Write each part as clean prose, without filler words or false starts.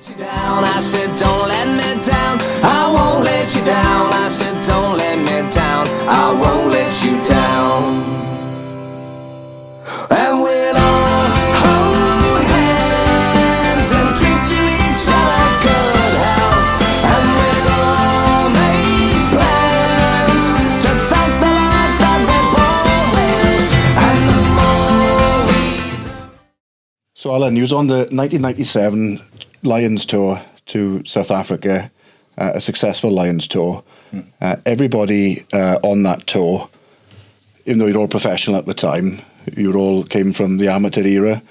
Down, I said, don't let me down. I won't let you down. I said, don't let me down. I won't let you down. And we'll all hold hands and drink to each other's good health. And we'll all make plans to thank the Lord that we're born Welsh. And the more we do. So Allan, you was on the 1997 Lions tour to South Africa, a successful Lions tour. Everybody on that tour, even though you're all professional at the time, you all came from the amateur era.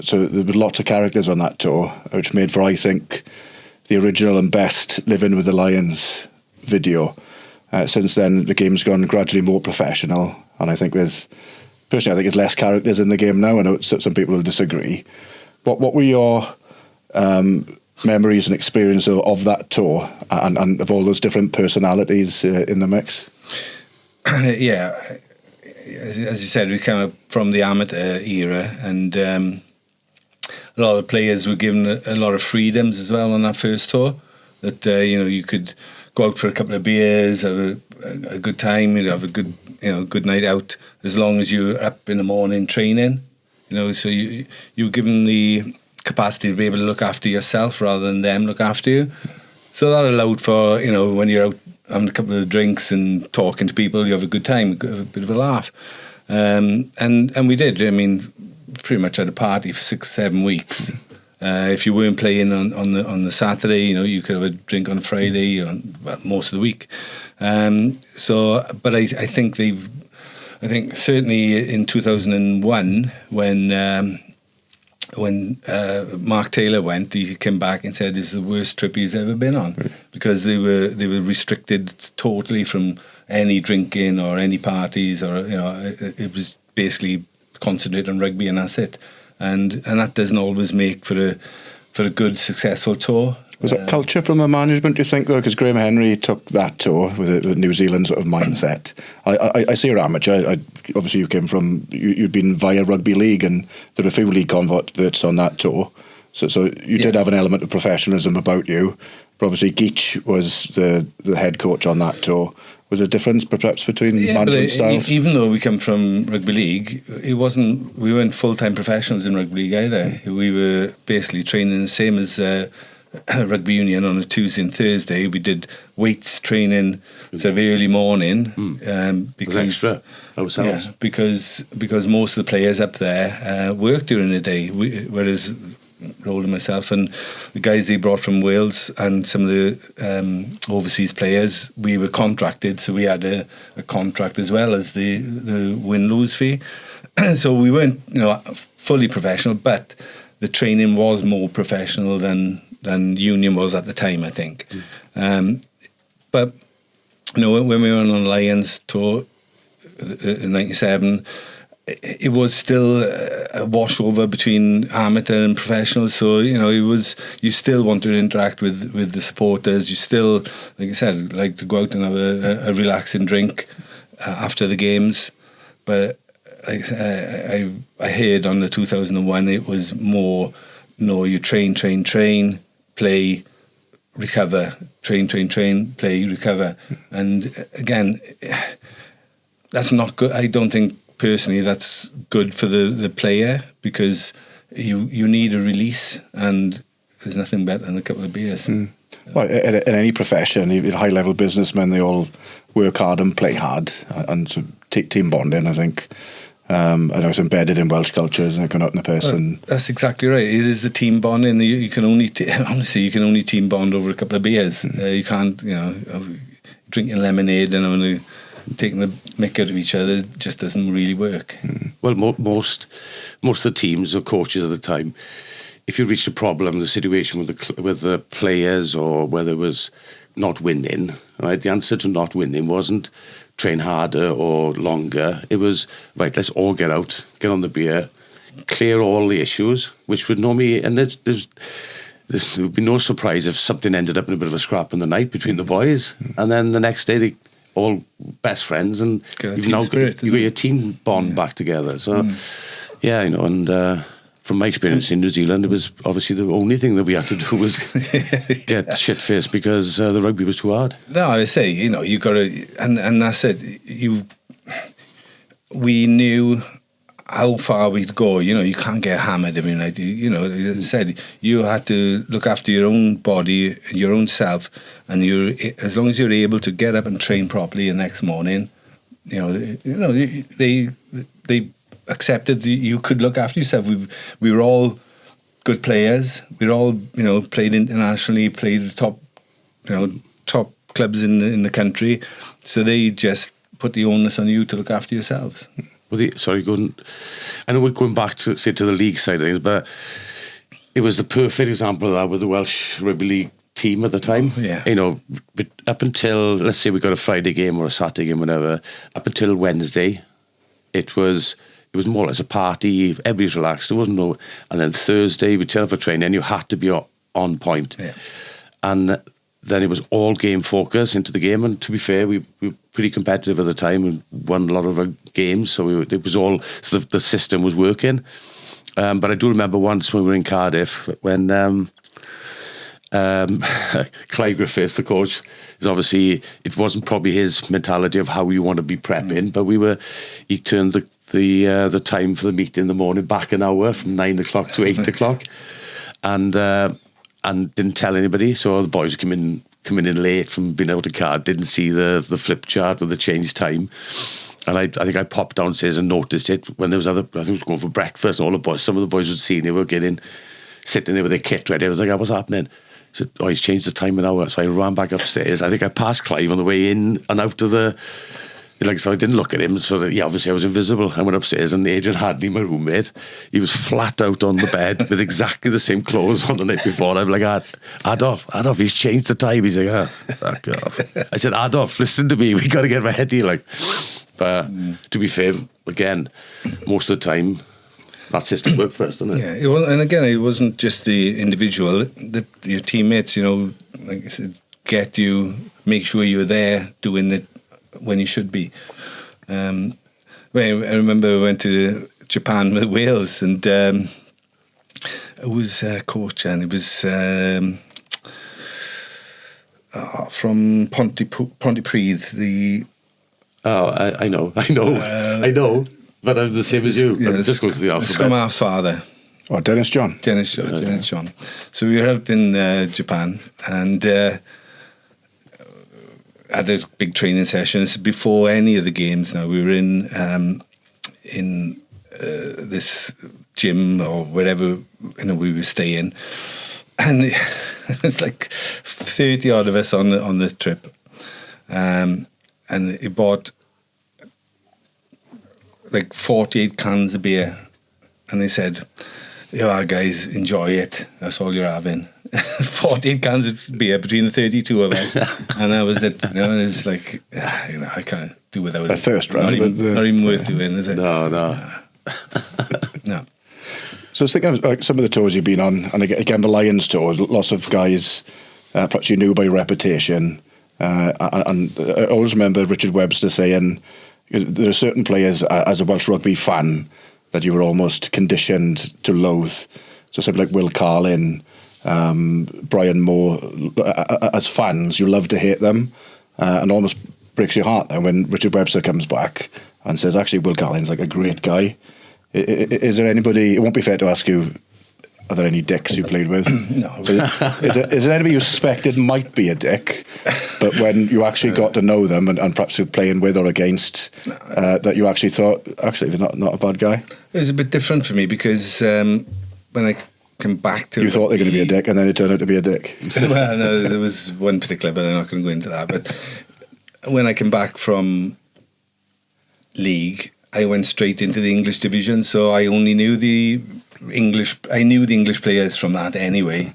So there were lots of characters on that tour, which made for, I think, the original and best Living with the Lions video. Since then, the game's gone gradually more professional, and I think there's less characters in the game now. I know some people will disagree. What were your memories and experience of that tour and of all those different personalities in the mix? Yeah, as you said, we came up from the amateur era, and a lot of the players were given a lot of freedoms as well on that first tour. That you could go out for a couple of beers, have a good time, have a good night out, as long as you were up in the morning training. So you were given the capacity to be able to look after yourself rather than them look after you. So that allowed for, when you're out having a couple of drinks and talking to people, you have a good time, have a bit of a laugh. And we did. I mean, pretty much had a party for 6-7 weeks. If you weren't playing on the Saturday, you could have a drink on Friday, most of the week. But I think certainly in 2001 when Mark Taylor went, he came back and said it's the worst trip he's ever been on, because they were restricted totally from any drinking or any parties, or it was basically concentrate on rugby and that's it, and that doesn't always make for a good successful tour. Was it culture from the management, do you think, though? Because Graham Henry took that tour with a New Zealand sort of mindset. I see you're amateur. Obviously, you'd been via rugby league, and there were a few league converts on that tour. So you did have an element of professionalism about you. But obviously, Geach was the head coach on that tour. Was there a difference perhaps between management styles? Even though we come from rugby league, we weren't full-time professionals in rugby league either. We were basically training the same as rugby union on a Tuesday and Thursday. We did weights training sort of early morning. Because extra ourselves. Yeah, because most of the players up there work during the day, whereas Roll and myself and the guys they brought from Wales and some of the overseas players, we were contracted, so we had a contract as well as the win-lose fee. So we weren't fully professional, but the training was more professional than union was at the time, I think. But when we were on the Lions tour in 97, it was still a washover between amateur and professionals. So you still want to interact with the supporters. You still, like I said, like to go out and have a relaxing drink after the games. But I heard on the 2001 it was more, you train, play, recover, train, play, recover. And again, that's not good. I don't think personally that's good for the player, because you need a release, and there's nothing better than a couple of beers. Well, in any profession, even high-level businessmen, they all work hard and play hard, and so team bonding, I think. I know it's embedded in Welsh culture, isn't it? Going out in a person. That's exactly right. It is the team bonding. You can only honestly, you can only team bond over a couple of beers. You can't, drinking lemonade and taking the mick out of each other just doesn't really work. Well, most of the teams or coaches at the time, if you reached a problem, the situation with the players, or whether it was not winning, right? The answer to not winning wasn't train harder or longer. It was, right, let's all get out, get on the beer, clear all the issues, which would normally, and there would be no surprise if something ended up in a bit of a scrap in the night between the boys, and then the next day they all best friends, and you've now got your team bond back together. So, and from my experience in New Zealand, it was obviously the only thing that we had to do was get shit-faced because the rugby was too hard. No, I say, you got to, and that's it. We knew how far we'd go. You can't get hammered every night. As I said, you had to look after your own body, your own self, and as long as you're able to get up and train properly the next morning, they accepted that you could look after yourself. We were all good players. We were all, played internationally, played the top clubs in the country. So they just put the onus on you to look after yourselves. I know we're going back to the league side of things, but it was the perfect example of that with the Welsh Rugby League team at the time. Oh, yeah. But up until, let's say we got a Friday game or a Saturday game, whatever, up until Wednesday, it was more or less a party. Everybody's relaxed. There wasn't no, and then Thursday we turn up for training and you had to be on point. Yeah. And then it was all game focus into the game. And to be fair, we were pretty competitive at the time and won a lot of games. So it was all, so the system was working. But I do remember once when we were in Cardiff when Clive Griffiths, the coach, is obviously, it wasn't probably his mentality of how you want to be prepping, but he turned the time for the meeting in the morning back an hour from 9 o'clock to 8 o'clock. And didn't tell anybody, so the boys coming in late from being out of car, didn't see the flip chart with the change time. And I think I popped downstairs and noticed it when there was I think it was going for breakfast, and all the boys, some of the boys would see, they were sitting there with their kit ready. I was like, what's happening? He said, he's changed the time an hour. So I ran back upstairs. I think I passed Clive on the way in and out of so I didn't look at him, so that, obviously I was invisible. I went upstairs and Adrian Hadley, my roommate, he was flat out on the bed with exactly the same clothes on the night before. I'm like, Adolf, he's changed the time. He's like, fuck off. I said, Adolf, listen to me, we got to get ready. But to be fair, again, most of the time, that system worked first, didn't it? Yeah, and again, it wasn't just the individual, your teammates, like I said, make sure you're there doing it when you should be. I remember I went to Japan with Wales, and it was a coach, and it was from Pontypridd. I know. But I'm the same as you. Yeah, just go to the alphabet. Scrum half's father. Oh, Dennis John. Dennis John. So we were out in Japan, and had a big training sessions before any of the games. Now we were in this gym or wherever we were staying, and it was like 30 odd of us on the trip, and he bought like 48 cans of beer, and he said, guys, enjoy it, that's all you're having. 48 cans of beer between the 32 of us, and that was it. It was like, I can't do without it. First round, not even worth doing, is it? No. No. So I was thinking of some of the tours you've been on, and again the Lions tour, lots of guys perhaps you knew by reputation, and I always remember Richard Webster saying there are certain players as a Welsh rugby fan that you were almost conditioned to loathe. So something like Will Carlin, Brian Moore, as fans, you love to hate them, and almost breaks your heart then when Richard Webster comes back and says, actually, Will Carlin's like a great guy. Is there anybody, it won't be fair to ask you, are there any dicks you played with? No. Is there anybody you suspected might be a dick, but when you actually got to know them and perhaps you're playing with or against, that you actually thought, actually, they're not a bad guy? It was a bit different for me because when I come back to... You thought they were going to be a dick and then it turned out to be a dick. Well, no, there was one particular, but I'm not going to go into that. But when I came back from league, I went straight into the English division, so I only knew the English players from that anyway,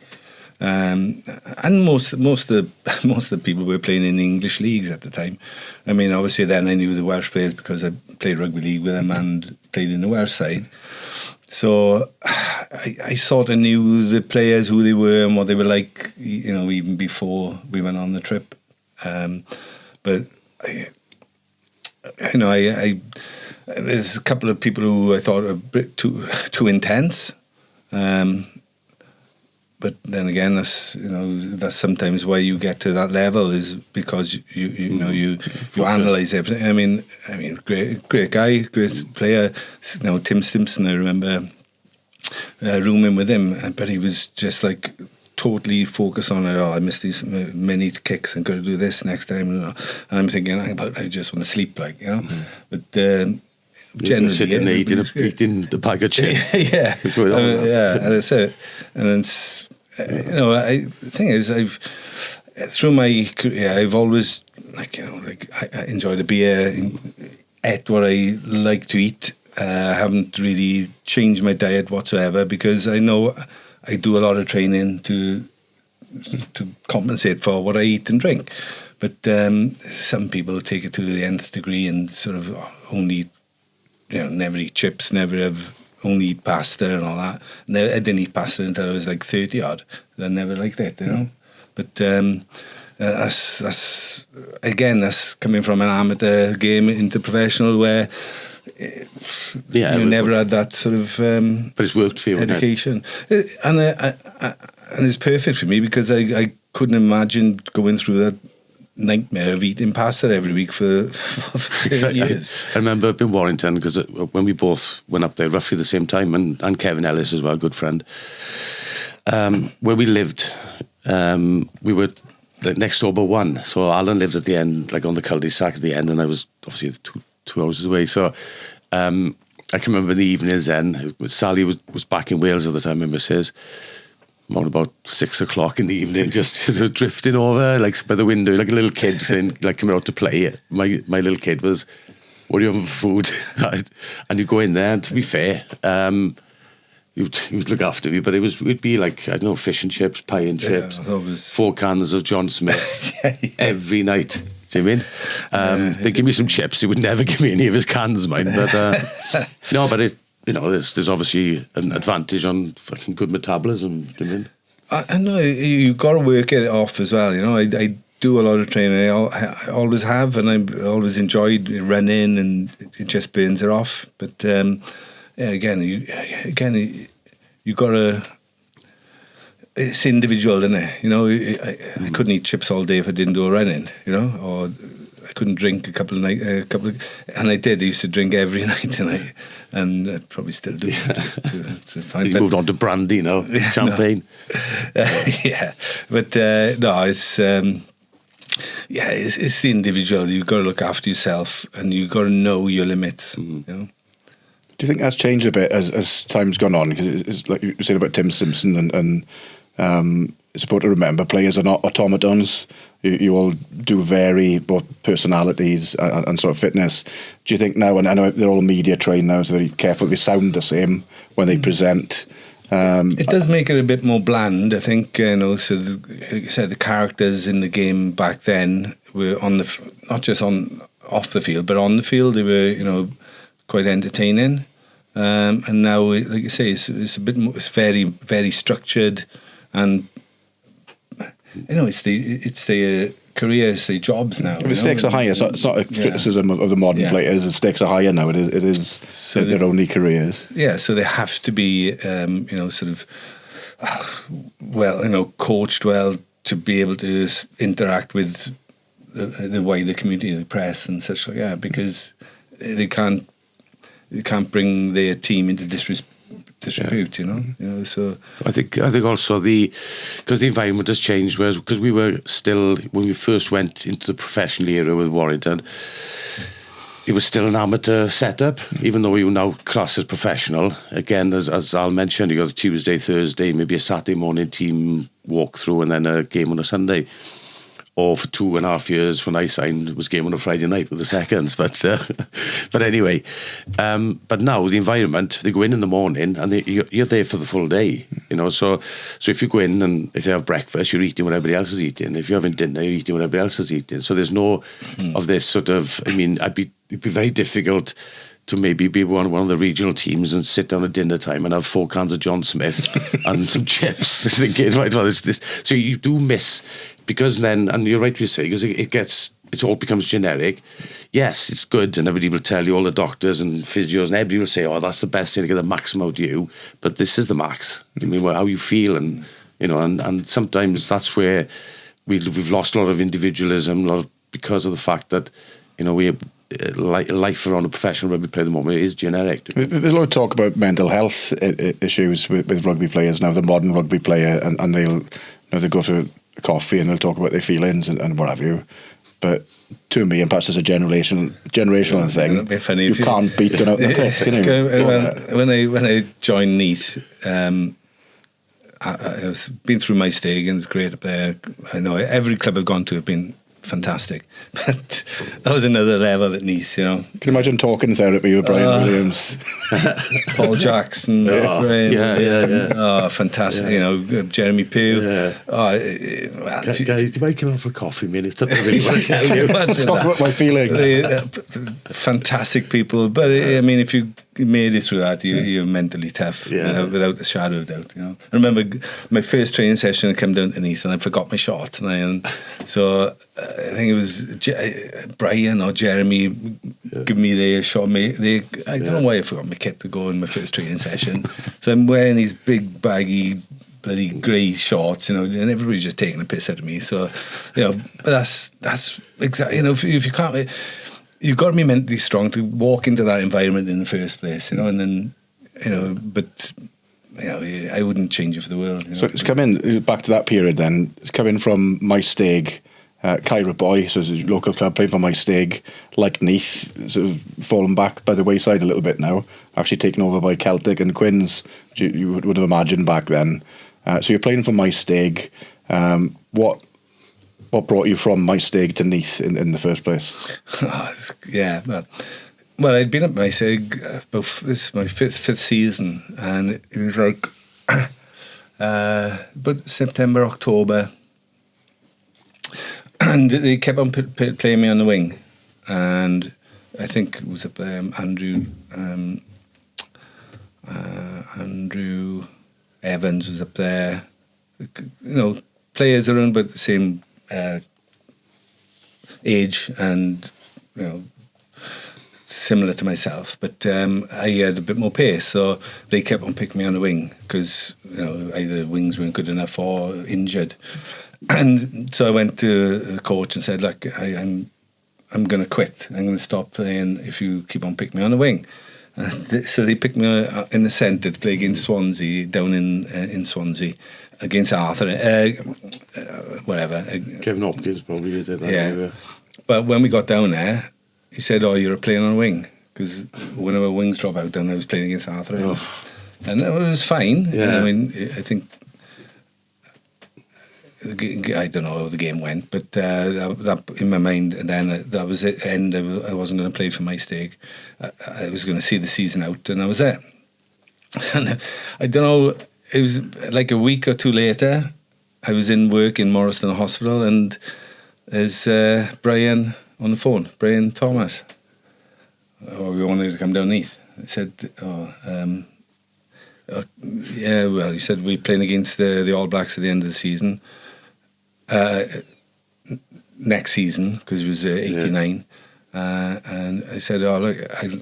and most of the people were playing in the English leagues at the time. I mean, obviously then I knew the Welsh players because I played rugby league with them and played in the Welsh side. So I sort of knew the players, who they were and what they were like, even before we went on the trip. But there's a couple of people who I thought were a bit too intense. But then again, that's sometimes why you get to that level, is because you analyse everything. I mean, great guy, great player. Tim Stimpson, I remember rooming with him, but he was just like totally focused on it. I missed these many kicks and got to do this next time. And I'm thinking, I just want to sleep, But generally, sitting there eating the bag of chips. Yeah, and that's it. And it's the thing is, through my career, I've always I enjoyed a beer, ate what I like to eat. I haven't really changed my diet whatsoever, because I know I do a lot of training to compensate for what I eat and drink. But some people take it to the nth degree and sort of only never eat chips, only eat pasta and all that. I didn't eat pasta until I was like 30 odd. I never liked it, But that's coming from an amateur game into professional, where you never had that sort of but it's worked for you, education. And it's perfect for me, because I couldn't imagine going through that nightmare of eating pasta every week for 30 years. I remember up in Warrington, because when we both went up there roughly the same time, and Kevin Ellis as well, a good friend, where we lived, we were next door but one. So Allan lived at the end, like on the cul-de-sac at the end, and I was obviously two houses away. So I can remember the evenings then. Sally was back in Wales at the time, my missus. Around about 6 o'clock in the evening, just drifting over, like by the window, like a little kid saying, like coming out to play. My little kid was, "What are you having for food?" And you go in there, and to be fair, you'd look after me, but it'd be like, I don't know, fish and chips, pie and chips, 4 cans of John Smith every night. Do you mean? They give me some chips. He would never give me any of his cans, mine. But no, but it. There's obviously an advantage on fucking good metabolism. Do you mean? I know you've got to work it off as well. I do a lot of training. I always have, and I always enjoyed running, and it just burns it off. But again, you got to. It's individual, isn't it? I couldn't eat chips all day if I didn't do a running. Or I couldn't drink a couple of nights, and I did. I used to drink every night, and I probably still do. You moved on to brandy, champagne. But no, it's it's the individual. You've got to look after yourself, and you've got to know your limits. Do you think that's changed a bit as time's gone on? Because it's like you were saying about Tim Stimpson, and it's important to remember players are not automatons. You all do vary, both personalities and sort of fitness. Do you think now, and I know they're all media trained now, so they're careful they sound the same when they present. It does make it a bit more bland, I think. So like you said, the characters in the game back then were not just off the field, but on the field. They were, quite entertaining. And now, like you say, it's a bit more. It's very, very structured, and it's the careers, the jobs now. The stakes are higher. So it's not a criticism of the modern players. The stakes are higher now. It is so their only careers. Yeah, so they have to be, coached well to be able to interact with the wider community, the press and such like that, because they can't bring their team into disrepute. So I think also because the environment has changed, whereas because we were still, when we first went into the professional era with Warrington, it was still an amateur setup, even though we were now classed as professional. Again, as Al mentioned, you got a Tuesday, Thursday, maybe a Saturday morning team walkthrough, and then a game on a Sunday. Or for 2.5 years when I signed, it was game on a Friday night with the seconds. But anyway, but now the environment, they go in the morning and you're there for the full day. So if you go in and if they have breakfast, you're eating what everybody else is eating. If you're having dinner, you're eating what everybody else is eating. So there's no of this sort of. It'd be very difficult to maybe be one of the regional teams and sit down at dinner time and have 4 cans of John Smith and some chips. Thinking, right, well, it's this. So you do miss, because then, and you're right to say, because it gets it all becomes generic. Yes, it's good, and everybody will tell you, all the doctors and physios, and everybody will say, oh, that's the best thing to get the maximum out of you. But this is the max. I mean, how you feel, and and sometimes that's where we've lost a lot of individualism, because of the fact that we life around a professional rugby player at the moment is generic. There's a lot of talk about mental health issues with rugby players now. The modern rugby player, and they'll go for coffee and they'll talk about their feelings and what have you. But to me, and perhaps it's a generational thing, you can't beat going out in the pit, can you? When I joined Neath, I've been through my stag and it's great up there. I know every club I've gone to have been fantastic, but that was another level at Neath, Can you imagine talking therapy with Brian Williams? Paul Jackson, Brian, oh, fantastic, Jeremy Pugh. Yeah. Oh, guys, do you mind coming for coffee, man? It's something I really want to tell you. Talk about my feelings. Fantastic people, but I mean, if you made it through that, you're mentally tough, without a shadow of doubt. I remember my first training session, I came down to Neath and I forgot my shorts, and so I think it was Brian or Jeremy give me their short. I don't know why I forgot my kit to go in my first training session. So I'm wearing these big baggy bloody grey shorts, and everybody's just taking a piss out of me. So, but that's exactly, if you can't. You've got to be mentally strong to walk into that environment in the first place, and then, but, I wouldn't change it for the world. So it's coming back to that period then. It's coming from my stag, Cairo boy, so it's a local club, playing for my stag, like Neath, sort of fallen back by the wayside a little bit now, actually taken over by Celtic and Quins, which you would have imagined back then. So you're playing for my stag. What brought you from my stag to Neath in the first place? Well, I'd been at my stag this is my fifth season, and it was like but September, October, and they kept on playing me on the wing, and I think it was Andrew Evans was up there, players around but the same age and similar to myself, but I had a bit more pace, so they kept on picking me on the wing because either wings weren't good enough or injured. And so I went to the coach and said, look, I'm going to quit. I'm going to stop playing if you keep on picking me on the wing. So they picked me in the centre to play against Swansea, down in Swansea, against Arthur, whatever. Kevin Hopkins probably did that. Yeah. But when we got down there, he said, oh, you're playing on a wing, because one of our wings dropped out and I was playing against Arthur. Oh. And it was fine. Yeah. I mean, I think, I don't know how the game went, but that in my mind, and then that was it. And I wasn't going to play for my stake. I was going to see the season out, and I was there. And I don't know, it was like a week or two later, I was in work in Morriston Hospital, and there's Brian on the phone, Brian Thomas. Oh, we wanted to come down Neath. I said, yeah, well, he said, we're playing against the All Blacks at the end of the season. Next season, because it was 89. And I said, oh, look,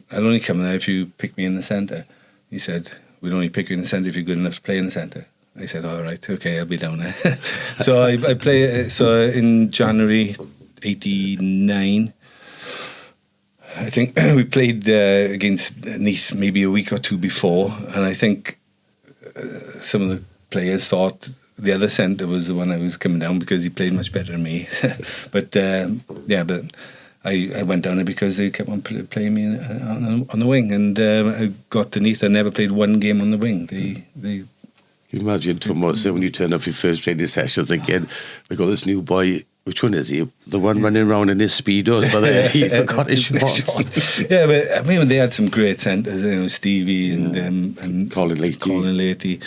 I'll only come there if you pick me in the centre. He said, we'll only pick you in the centre if you're good enough to play in the centre. I said, all right, okay, I'll be down there. So I play, so in January 89, I think we played against Neath maybe a week or two before, and I think some of the players thought the other centre was the one I was coming down because he played much better than me. But but I went down there because they kept on playing me on the wing, and I got to Neath. I never played one game on the wing. They you imagine Thomas, when you turn up your first training session thinking, we got this new boy. Which one is he? The one running around in his speedos, but he forgot his shorts. Yeah, but I mean, they had some great centres, Stevie and Colin Leahy.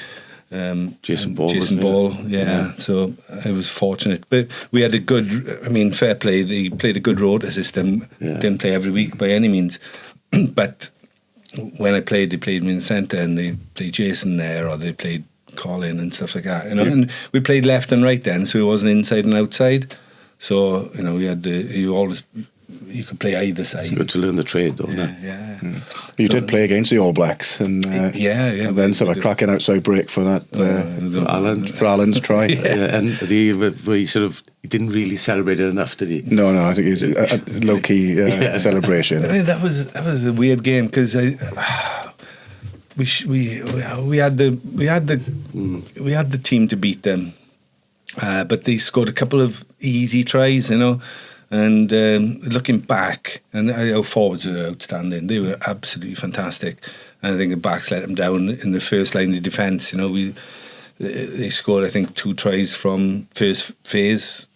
Jason Ball, yeah. So I was fortunate, but we had a good. I mean, fair play. They played a good rota system. Yeah. Didn't play every week by any means, but when I played, they played me in the centre, and they played Jason there, or they played Colin and stuff like that. And we played left and right then, so it wasn't inside and outside. So you could play either side. It's good to learn the trade, though, isn't it? Yeah. You did play against the All Blacks, and and then sort of cracking outside break for that for Allan's try. Yeah, and he didn't really celebrate it enough, did he? No, I think it was a low key celebration. I mean, that was a weird game because we had the team to beat them, but they scored a couple of easy tries, And looking back, and our forwards were outstanding. They were absolutely fantastic. And I think the backs let them down in the first line of defence. They scored, I think, 2 tries from first phase,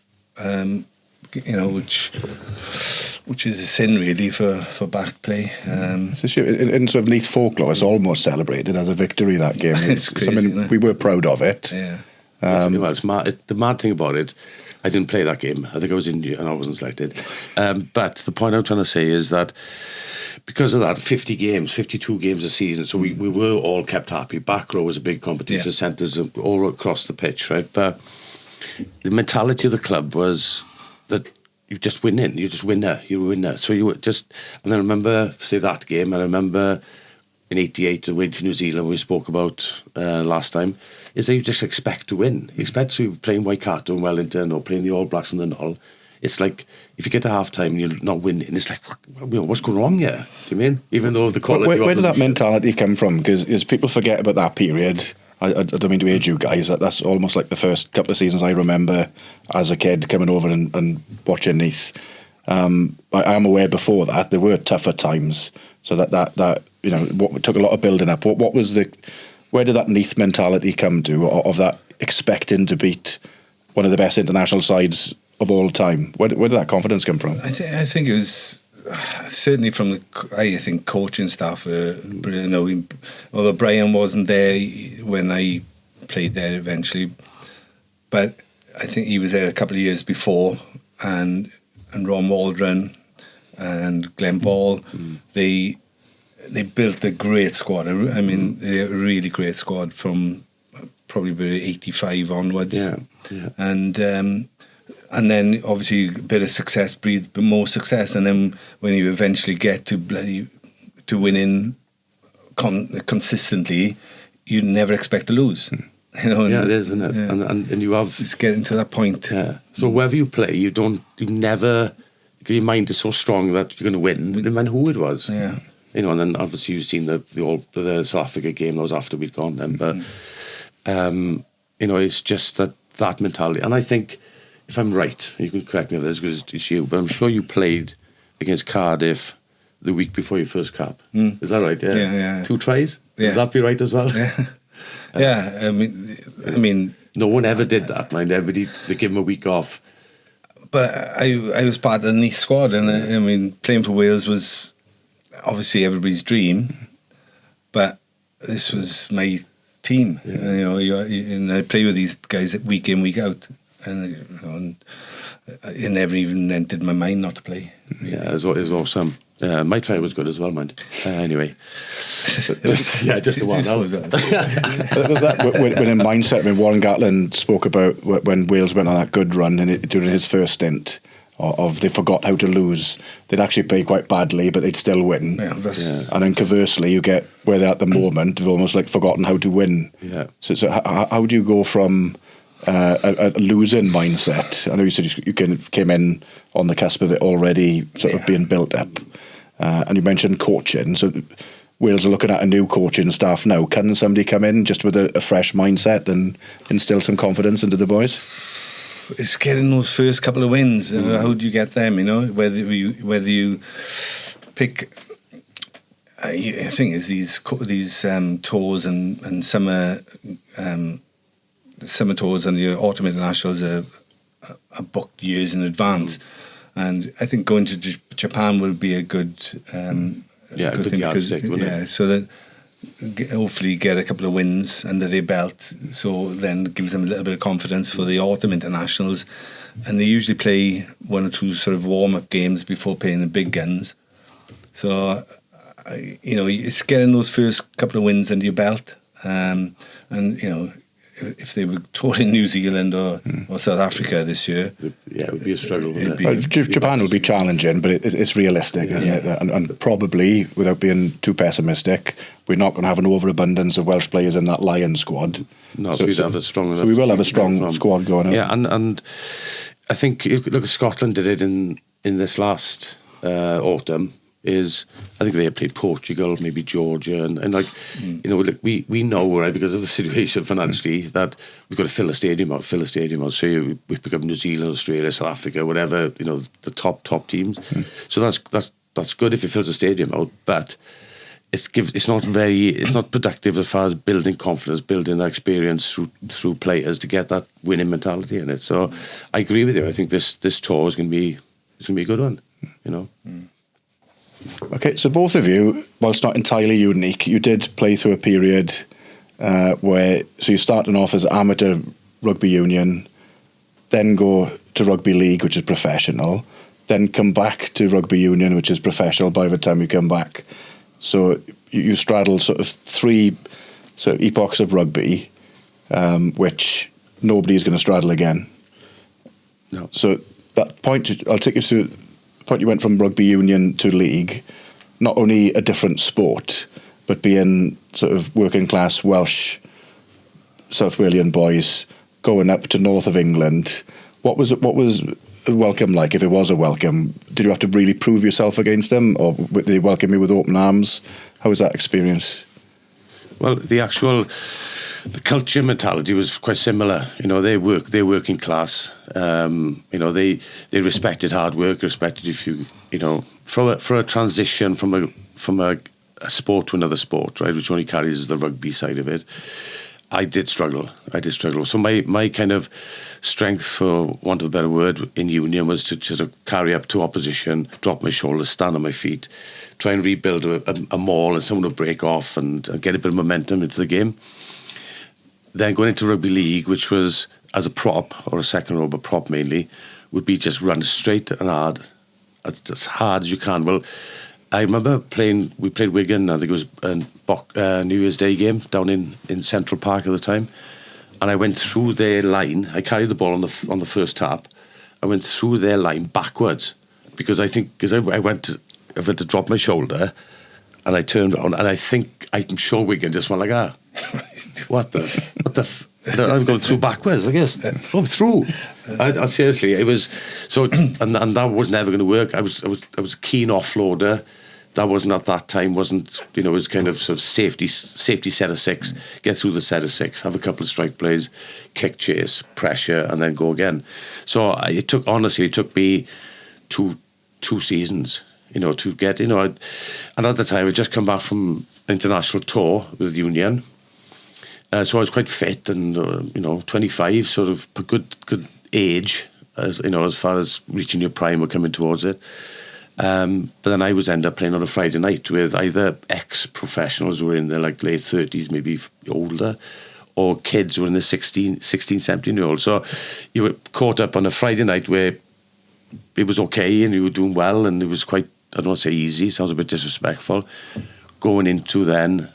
which is a sin really for back play. It's a shame. In sort of Neath folklore, it's almost celebrated as a victory, that game. It's crazy, isn't it? We were proud of it. Yeah. It's mad. The mad thing about it, I didn't play that game. I think I was injured and I wasn't selected. But the point I'm trying to say is that because of that, 52 games a season, so we were all kept happy. Back row was a big competition, centres all across the pitch, right? But the mentality of the club was that you just win in, you're a winner. So you were just, and I remember, say that game, and I remember in 88, away to New Zealand, we spoke about last time, is that you just expect to win. You expect to be playing Waikato and Wellington or playing the All Blacks in the Knoll. It's like, if you get to half-time and you're not winning, it's like, what's going wrong here? Do you mean? Even though the quality... Where did that mentality come from? Because people forget about that period. I don't mean to age you guys, that's almost like the first couple of seasons I remember as a kid coming over and watching Neath. I am aware before that there were tougher times. So that what took a lot of building up. What was where did that Neath mentality come to, of that expecting to beat one of the best international sides of all time? Where did that confidence come from? I think it was certainly from the coaching staff. Although Brian wasn't there when I played there eventually, but I think he was there a couple of years before, and Ron Waldron and Glenn Ball, they built a great squad. I mean, they're a really great squad from probably about 85 onwards. Yeah. And then obviously a bit of success breeds more success, and then when you eventually get to winning consistently, you never expect to lose. It is, isn't it? Yeah. And you have... It's getting to that point. Yeah. So wherever you play, you never... Your mind is so strong that you're going to win, no matter who it was. Yeah. And then obviously you've seen the South Africa game that was after we'd gone then. But, it's just that mentality. And I think, if I'm right, you can correct me if that's as good as you, but I'm sure you played against Cardiff the week before your first cap. Is that right? Yeah. 2 tries? Yeah. Would that be right as well? Yeah. I mean... No one ever did that, mind. Everybody, they give them a week off. But I was part of the Neath squad, and I mean, playing for Wales was obviously everybody's dream, but this was my team. Yeah. And I play with these guys week in, week out, and it never even entered my mind not to play. Really. Yeah, it was awesome. My try was good as well, mind. Anyway, just the one. Winning mindset. I mean, Warren Gatland spoke about when Wales went on that good run during his first stint. Of they forgot how to lose. They'd actually play quite badly, but they'd still win. Yeah, and then conversely, you get where they're at the moment, they've almost like forgotten how to win. Yeah. So how do you go from a losing mindset? I know you said you came in on the cusp of it already, sort of being built up, and you mentioned coaching. So Wales are looking at a new coaching staff now. Can somebody come in just with a fresh mindset and instill some confidence into the boys? It's getting those first couple of wins. How do you get them? Whether you pick. I think it's these tours and summer tours and your autumn internationals are booked years in advance, and I think going to Japan will be a good good thing yardstick, so that hopefully get a couple of wins under their belt, so then it gives them a little bit of confidence for the autumn internationals, and they usually play 1 or 2 sort of warm-up games before playing the big guns. So it's getting those first couple of wins under your belt, and if they were touring New Zealand or South Africa this year, Yeah, it would be a struggle. It'd Wouldn't be- it? Japan will be challenging, but it's realistic, isn't it? And probably, without being too pessimistic, we're not going to have an overabundance of Welsh players in that Lions squad. No, so we'd have a strong enough. So we will have a strong squad going. Yeah, and I think if you look at Scotland did it in this last autumn. I think they played Portugal, maybe Georgia, and like like we know, right, because of the situation financially, that we've got to fill a stadium out. So we pick up New Zealand, Australia, South Africa, whatever, the top teams. So that's good if it fills a stadium out, but it's not productive as far as building confidence, building that experience through players to get that winning mentality in it. So I agree with you. I think this tour is going to be a good one. Okay, so both of you, whilst not entirely unique, you did play through a period where you're starting off as amateur rugby union, then go to rugby league, which is professional, then come back to rugby union, which is professional by the time you come back. So you straddle sort of three epochs of rugby, which nobody is going to straddle again. No. So that point, I'll take you through the point you went from rugby union to league, not only a different sport, but being sort of working class Welsh, South Walian boys going up to north of England. What was the welcome like, if it was a welcome? Did you have to really prove yourself against them, or did they welcome you with open arms? How was that experience? Well, the culture mentality was quite similar. They're working class. They respected hard work, respected if you for a transition from a sport to another sport, right, which only carries the rugby side of it. I did struggle. So my kind of strength, for want of a better word, in union was to sort of carry up to opposition, drop my shoulders, stand on my feet, try and rebuild a maul, and someone would break off and get a bit of momentum into the game. Then going into rugby league, which was as a prop or a second row, but prop mainly, would be just run straight and hard, as hard as you can. Well, I remember we played Wigan, I think it was a New Year's Day game down in Central Park at the time, and I went through their line. I carried the ball on the first tap. I went through their line backwards because I went to drop my shoulder, and I turned around, and I'm sure Wigan just went like, what the I'm going through backwards, I guess. I'm through. I seriously, it was so, and that was never going to work. I was a keen offloader. That wasn't at that time. It was kind of sort of safety set of six. Get through the set of six. Have a couple of strike plays, kick, chase, pressure, and then go again. So it took me two seasons, to get, and at the time I'd just come back from international tour with Union. So I was quite fit and 25, sort of a good age, as far as reaching your prime or coming towards it. But then I was end up playing on a Friday night with either ex-professionals who were in their late 30s, maybe older, or kids who were in the 16, 17-year-olds. So you were caught up on a Friday night where it was okay and you were doing well, and it was quite, I don't want to say easy, sounds a bit disrespectful, going into then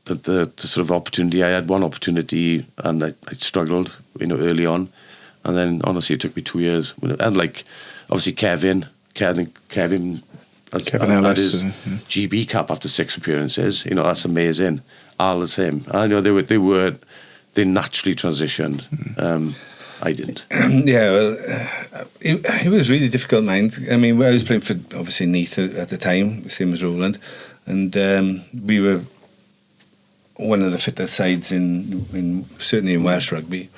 the sort of opportunity. I had one opportunity and I struggled, early on, and then honestly it took me 2 years. And obviously Kevin Ellis had his GB cap after 6 appearances. That's amazing. All the same. I know they naturally transitioned. I didn't. Yeah, well, it was really difficult, mind. I mean, I was playing for obviously Neath at the time, same as Roland, and we were one of the fitter sides in certainly in Welsh rugby.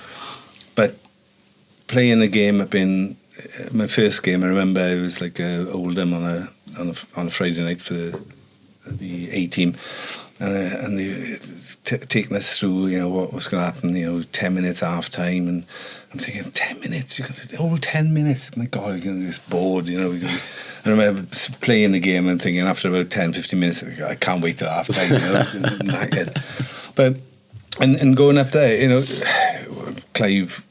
But playing a game up in my first game, I remember it was like Oldham on a Friday night for the A team, and they taking us through what was going to happen. 10 minutes half time, and I'm thinking 10 minutes, all 10 minutes. My God, I'm going to get bored. I remember playing the game and thinking after about 10-15 minutes, I can't wait till half time. But and going up there, Clive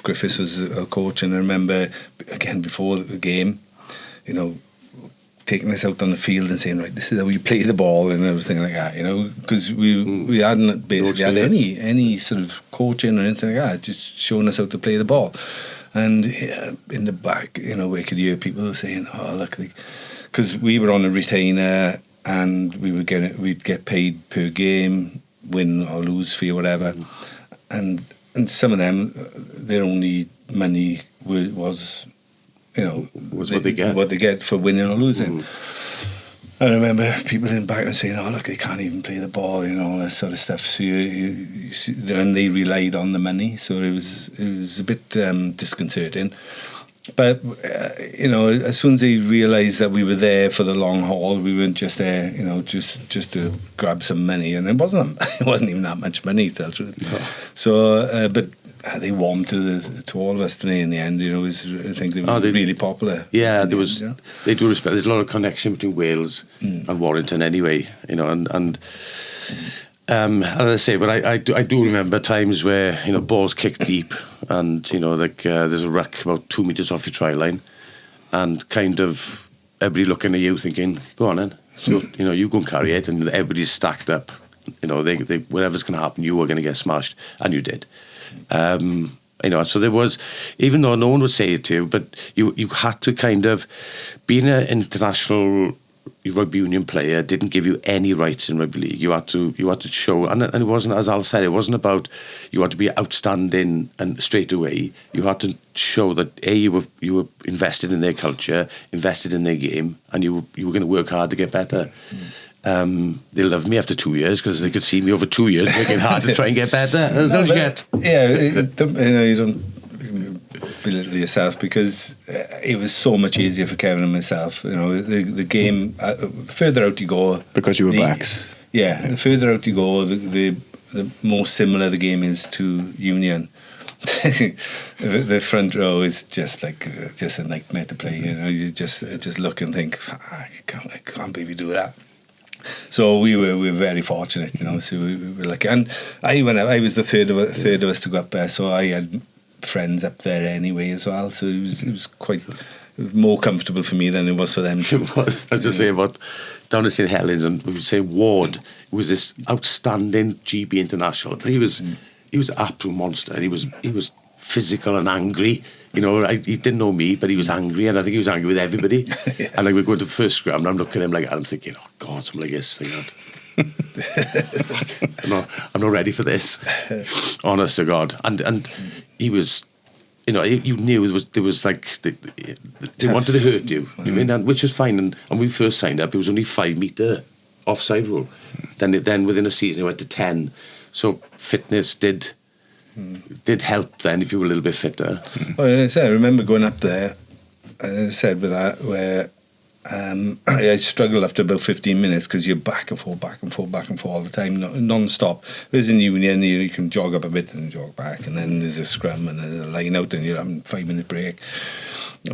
Griffiths was a coach, and I remember again before the game, taking us out on the field and saying, right, this is how we play the ball and everything like that, you know, because we hadn't basically had any sort of coaching or anything like that, just showing us how to play the ball. And in the back, you know, we could hear people saying, oh, look, because we were on a retainer and we'd get paid per game, win or lose fee or whatever. And some of them, their only money was, you know, what they get for winning or losing. I remember people in back and saying, oh, look, they can't even play the ball, you know, all that sort of stuff. So you see, and they relied on the money. So it was a bit disconcerting. But, you know, as soon as they realised that we were there for the long haul, we weren't just there, you know, just to grab some money. And it wasn't even that much money, to tell the truth. No. So, but they warmed to all of us today in the end, you know. I think they were really popular. Yeah, there was. They do respect. There's a lot of connection between Wales and Warrington anyway, you know, and as I say, but I do remember times where, you know, balls kicked deep and, you know, like there's a ruck about 2 metres off your try line and kind of everybody looking at you thinking, go on then. So, you know, you go and carry it, and everybody's stacked up. You know, they whatever's going to happen, you are going to get smashed, and you did. You know, so there was, even though no one would say it to you, but you had to kind of, being an international rugby union player didn't give you any rights in rugby league. You had to show, and it wasn't, as Al said, it wasn't about you had to be outstanding and straight away. You had to show that you were invested in their culture, invested in their game, and you were going to work hard to get better. They loved me after 2 years because they could see me over 2 years working hard to try and get better. You don't belittle yourself, because it was so much easier for Kevin and myself. You know, the game, further out you go, because you were backs. Yeah, the further out you go, the more similar the game is to Union. The front row is just a nightmare to play. You know, you just look and think, I can't believe you do that. So we were very fortunate, you know. So we were lucky, and I was the third of us to go up there. So I had friends up there anyway as well. So it was more comfortable for me than it was for them. It was. I was just saying about down at St Helens, and we would say Ward was this outstanding GB international. But he was an absolute monster. And he was physical and angry. You know, he didn't know me, but he was angry, and I think he was angry with everybody. Yeah. And like we go to the first scrum, and I'm looking at him like that, I'm thinking, oh God, something like this. I'm not ready for this. Honest to God. And he was, you know, you knew there was like they wanted to hurt you. You mean, and which was fine. And when we first signed up, it was only 5 metre offside rule. Then within a season it went to 10. So fitness did help then if you were a little bit fitter. Well, I remember going up there, as I said, with that, where I struggled after about 15 minutes because you're back and forth all the time, non-stop. Whereas in Union, you can jog up a bit and jog back, and then there's a scrum and there's a line out and you're having a 5-minute break.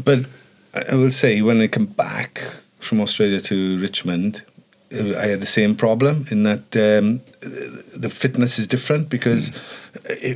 But I will say, when I come back from Australia to Richmond, I had the same problem in that the fitness is different, because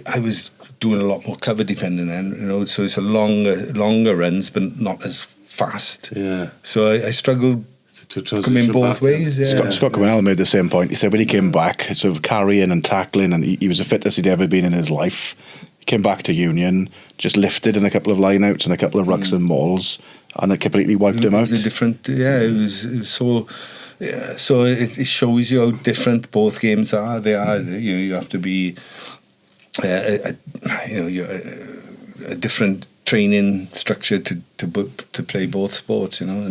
I was doing a lot more cover defending then, you know, so it's a longer runs, but not as fast. Yeah. So I struggled to come in both ways. Yeah. Scott Cumell made the same point. He said when he came back, sort of carrying and tackling, and he was the fittest he'd ever been in his life. He came back to Union, just lifted in a couple of line-outs and a couple of rucks and mauls, and it completely wiped him out. It was a different, it was so... Yeah, so it shows you how different both games are. They are, you have to be, a different training structure to play both sports, you know.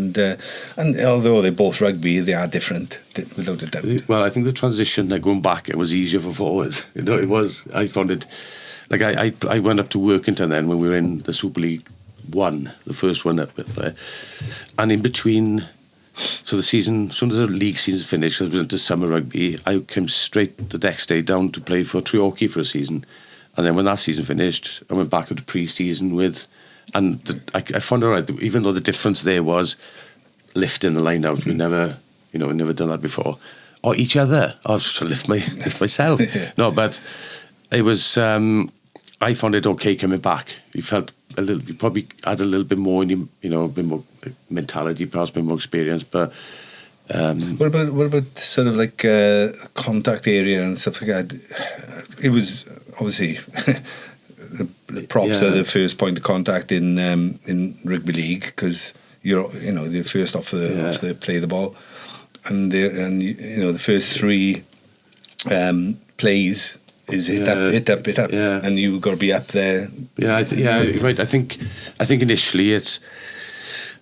And although they're both rugby, they are different, without a doubt. Well, I think the transition, going back, it was easier for forwards. You know, it was. I found it, like I went up to Warrington then when we were in the Super League 1, the first one up there, and in between. So the season, as soon as the league season finished, because we went to summer rugby, I came straight the next day down to play for Treorchy for a season. And then when that season finished, I went back into pre-season with, and I found it right, even though the difference there was lifting the line out. We never done that before. Or each other. I was trying to lift myself. No, but it was, I found it okay coming back. You felt you probably had a little bit more, in you, a bit more mentality, perhaps a bit more experience. But what about sort of like contact area and stuff like that? It was obviously the props are the first point of contact in rugby league, because you're the first off the play the ball, and the first three plays is hit up, and you've got to be up there. Right. I think initially it's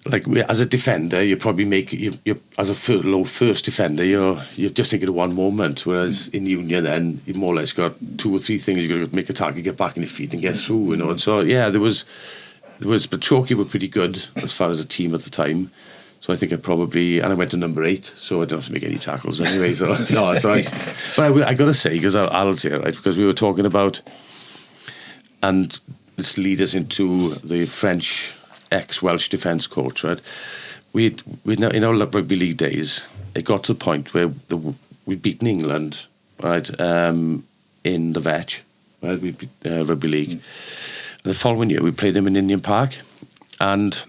like, as a defender, you probably make you as a first defender, you're just thinking of one moment, whereas in union then you more or less got 2 or 3 things. You got to make a target, get back on your feet, and get through. And so there was, but Chalky were pretty good as far as a team at the time. So I think and I went to number 8, so I don't have to make any tackles anyway. So no, so but I got to say, because I'll say it, right, because we were talking about, and this leads us into the French ex-Welsh defence coach, right? We'd in our rugby league days, it got to the point where we'd beaten England, right, in the Vetch, right? We'd beat rugby league. And the following year, we played them in Indian Park, and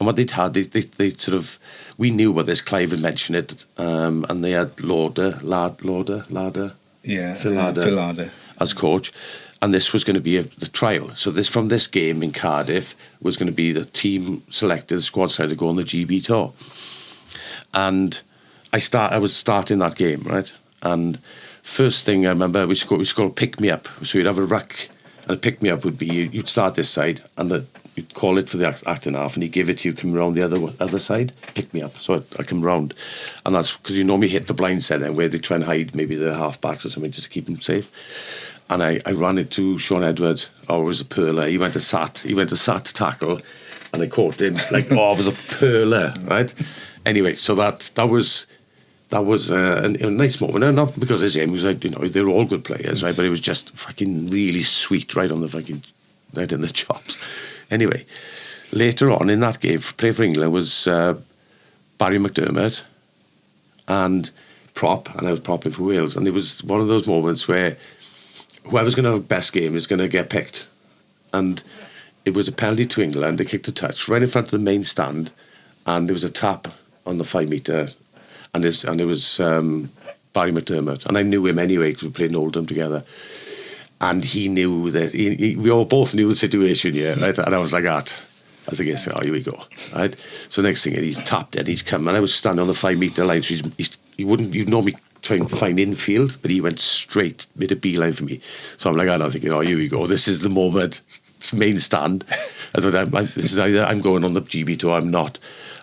what they'd had, they sort of, we knew what this, Clive had mentioned it, and they had Phil Larder as coach, and this was going to be the trial. So from this game in Cardiff was going to be the team selected, the squad side to go on the GB tour. And I was starting that game, right? And first thing I remember, we called pick me up. So you'd have a ruck, and pick me up would be you'd start this side, and you'd call it for the acting half, and he'd give it to you, come around the other side, pick me up. So I come round, and that's because you normally hit the blind side then, where they try and hide maybe the half backs or something just to keep them safe. And I ran into Sean Edwards. It was a perler. He went to sat to tackle, and I caught him like, it was a perler, right? Anyway, so that was a nice moment, and not because his aim was like, they're all good players, right? But it was just fucking really sweet, right on the fucking, right in the chops. Anyway, later on in that game, play for England was Barry McDermott and prop, and I was propping for Wales, and it was one of those moments where whoever's going to have the best game is going to get picked. And it was a penalty to England. They kicked a touch right in front of the main stand, and there was a tap on the 5 metre, and it was Barry McDermott, and I knew him anyway because we played in Oldham together, and he knew that we all both knew the situation, right? And I was like that. I was like, yes, here we go, right? So next thing, he's tapped and he's come, and I was standing on the 5 metre line, so you'd normally try and find infield, but he went straight, made a beeline for me. So I'm like, I'm thinking, here we go. This is the moment. It's main stand. I thought, this is either I'm going on the GB tour, I'm not.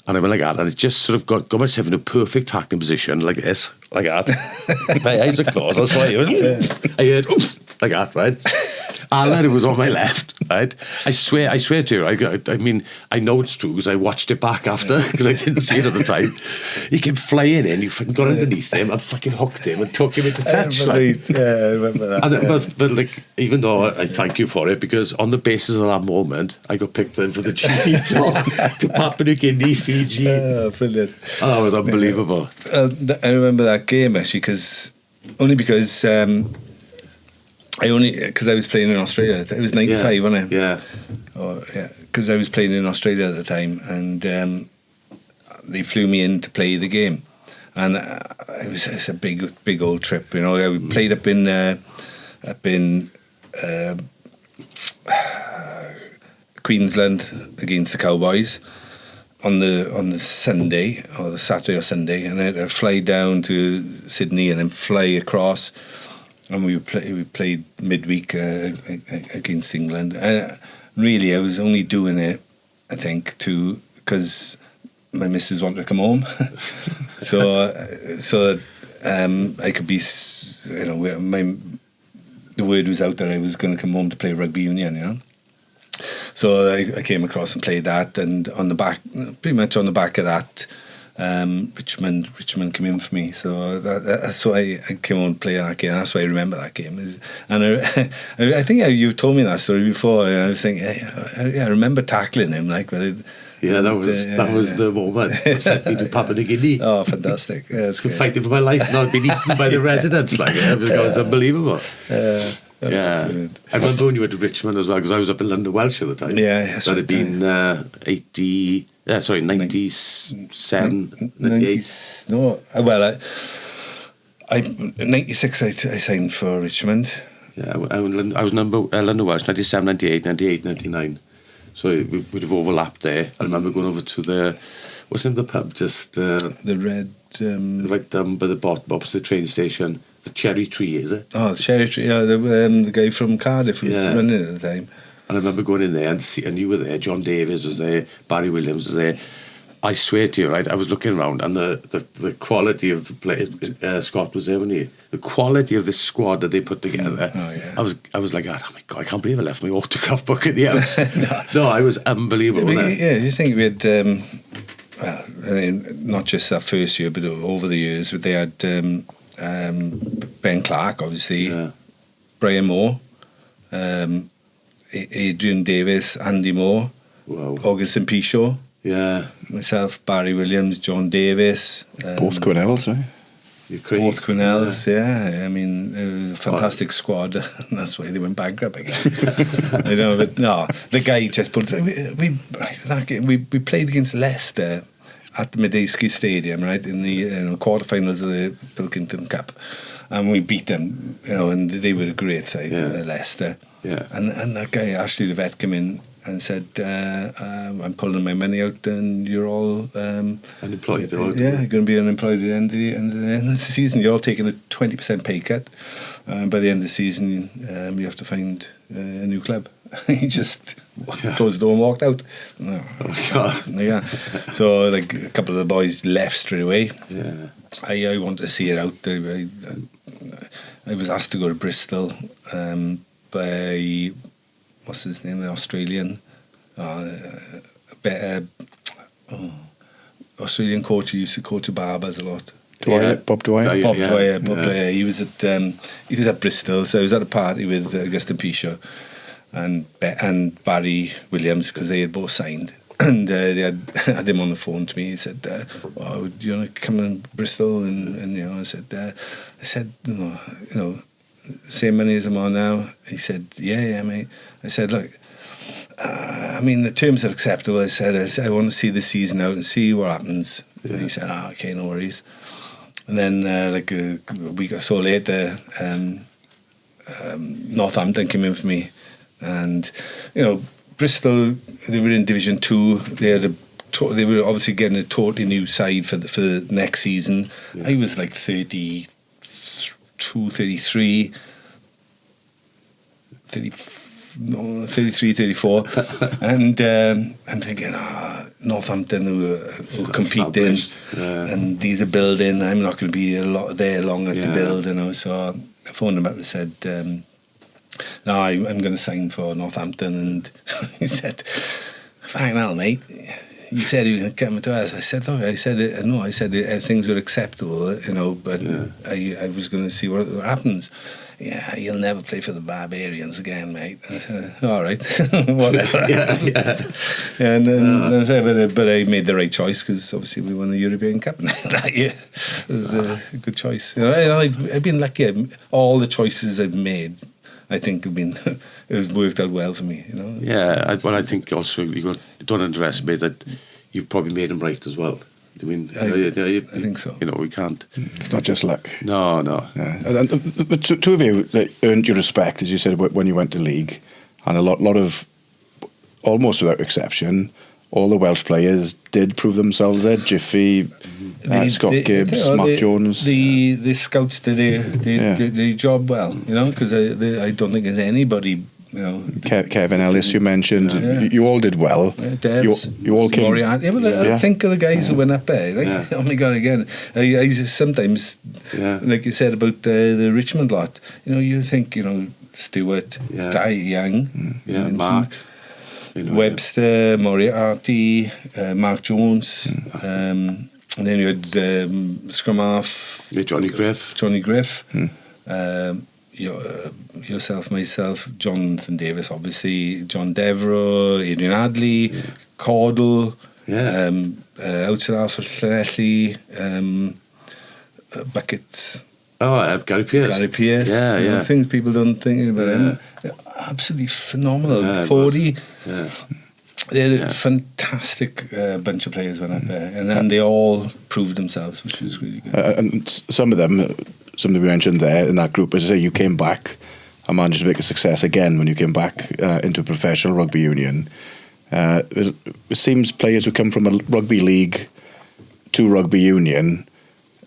And I went like that, and it just sort of got myself in a perfect tackling position, like this, like that. My eyes are closed. That's why I heard, like that, right? Allan was on my left, right? I swear to you, I mean, I know it's true because I watched it back after because I didn't see it at the time. He came flying in, you fucking got underneath him and fucking hooked him and took him into touch. I remember that. But like, even though I thank you for it, because on the basis of that moment, I got picked in for the GB tour to Papua New Guinea, Fiji. Oh, brilliant. Oh, that was unbelievable. I remember that game actually because I was playing in Australia. It was 95, wasn't it? Yeah. Because I was playing in Australia at the time, and they flew me in to play the game, and it's a big old trip. I played up in Queensland against the Cowboys on the Sunday or the Saturday or Sunday, and then I'd fly down to Sydney and then fly across. And we played midweek against England. Really, I was only doing it, I think, because my missus wanted to come home, so I could be, the word was out there I was going to come home to play rugby union, So I came across and played that, and pretty much on the back of that. Richmond came in for me, so that's why I came on and play that game. That's why I remember that game. And I think you told me that story before, and I was thinking, I remember tackling him, like, but that was the moment. I sent me to Papua New Guinea. Oh, fantastic! Yeah, fighting for my life, not being eaten by the residents. Like, it was unbelievable. Yeah. I remember when you went to Richmond as well, because I was up in London, Welsh at the time. Yeah, that's that had right. been 97, 98. No, well, I 96 I signed for Richmond. Yeah, I was London Welsh, 97, 98, 98, 99. So we'd have overlapped there. I remember going over to what's in the pub, just... The Red... right down by the bottom, opposite the train station. The Cherry Tree, is it? Oh, the Cherry Tree, yeah, the guy from Cardiff who was running it at the time. And I remember going in there and you were there, John Davies was there, Barry Williams was there. I swear to you, right, I was looking around and the quality of the players, Scott was there, wasn't he? The quality of this squad that they put together. Oh, yeah. I was like, oh my God, I can't believe I left my autograph book at the house. No, I was unbelievable, wasn't it? Yeah, you think we had, well, I mean, not just that first year, but over the years, but they had Ben Clark, obviously, Brian Moore, Adrian Davis, Andy Moore, Augustin Pichot. Yeah. Myself, Barry Williams, John Davis. Both Quinnells, right? Both Quinnells, yeah. I mean, it was a fantastic squad, and that's why they went bankrupt again. But no, the guy just pulled. We played against Leicester at the Medeski Stadium, right, in the quarterfinals of the Pilkington Cup, and we beat them, and they were a great side, Leicester. Yeah. And that guy, Ashley the vet, came in and said, I'm pulling my money out and you're all... unemployed. You're going to be unemployed at the end of the season. You're all taking a 20% pay cut. By the end of the season, you have to find a new club. He just closed the door and walked out. Yeah. So like a couple of the boys left straight away. Yeah. I wanted to see it out. I was asked to go to Bristol by... what's his name, the Australian Australian coach who used to coach the Barbers a lot. Bob Dwyer. Bob Dwyer. He was at Bristol, so I was at a party with Augustin Pichot and Barry Williams, because they had both signed. And they had him on the phone to me. He said, do you want to come in Bristol? And I said, same money as I'm on now. He said, yeah, mate. I said, look, I mean, the terms are acceptable. I said, I want to see the season out and see what happens. Yeah. And he said, okay, no worries. And then, like a week or so later, Northampton came in for me. And, Bristol, they were in Division 2. They were obviously getting a totally new side for the next season. Yeah. I was like 32, 33, 33, 34. And I'm thinking, Northampton who competing, and these are building. I'm not going to be there long enough to build, So I phoned him up and said, no, I'm going to sign for Northampton. And he said, fucking hell, mate. You said he was going to come to us. I said, no. I said things were acceptable, but I was going to see what happens. Yeah, you'll never play for the Barbarians again, mate. I said, all right, whatever. And I said, but I made the right choice, because obviously we won the European Cup that year. It was a good choice. I've been lucky. All the choices I've made, I think, it has worked out well for me. Yeah, I think also don't underestimate that you've probably made them right as well. I mean, I think so. We can't. It's not just luck. No. Yeah. But two of you that earned your respect, as you said, when you went to league, and a lot of, almost without exception, all the Welsh players did prove themselves there. Jiffy, Scott Gibbs, Mark Jones. The scouts did their job well, because I don't think there's anybody. Kevin Ellis, you mentioned, you all did well. Devs, you all came. I think of the guys who went up there. Right? Yeah. Oh my God! Again, I sometimes, like you said about the Richmond lot. You think Stewart, Dai Young, Mark, Webster, Moriarty, Mark Jones, and then you had scrum half, Johnny Griff. Yourself, myself, Jonathan Davis, obviously, John Devereux, Adrian Adley, Caudle, outside half for Llanelli, Buckets, Gary Pearce. Gary Pearce. Yeah, You know, yeah. things people don't think about him. Absolutely phenomenal. Yeah, it 40. Yeah. They're a fantastic bunch of players went up there, and then they all proved themselves, which was really good. And some of them we mentioned there in that group, as I say, you came back and managed to make a success again when you came back into a professional rugby union. It seems players who come from a rugby league to rugby union,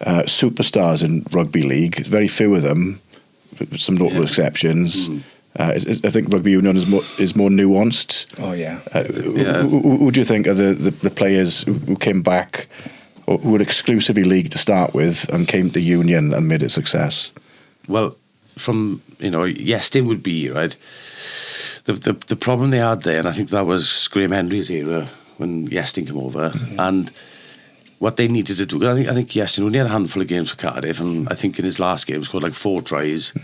superstars in rugby league, very few of them, with some notable exceptions. I think rugby union is more nuanced. Oh yeah. Who do you think are the players who came back, or who were exclusively league to start with and came to union and made it a success? Well, from Iestyn would be right. The problem they had there, and I think that was Graham Henry's era when Iestyn came over, and what they needed to do. I think Iestyn only had a handful of games for Cardiff, and I think in his last game he scored like 4 tries,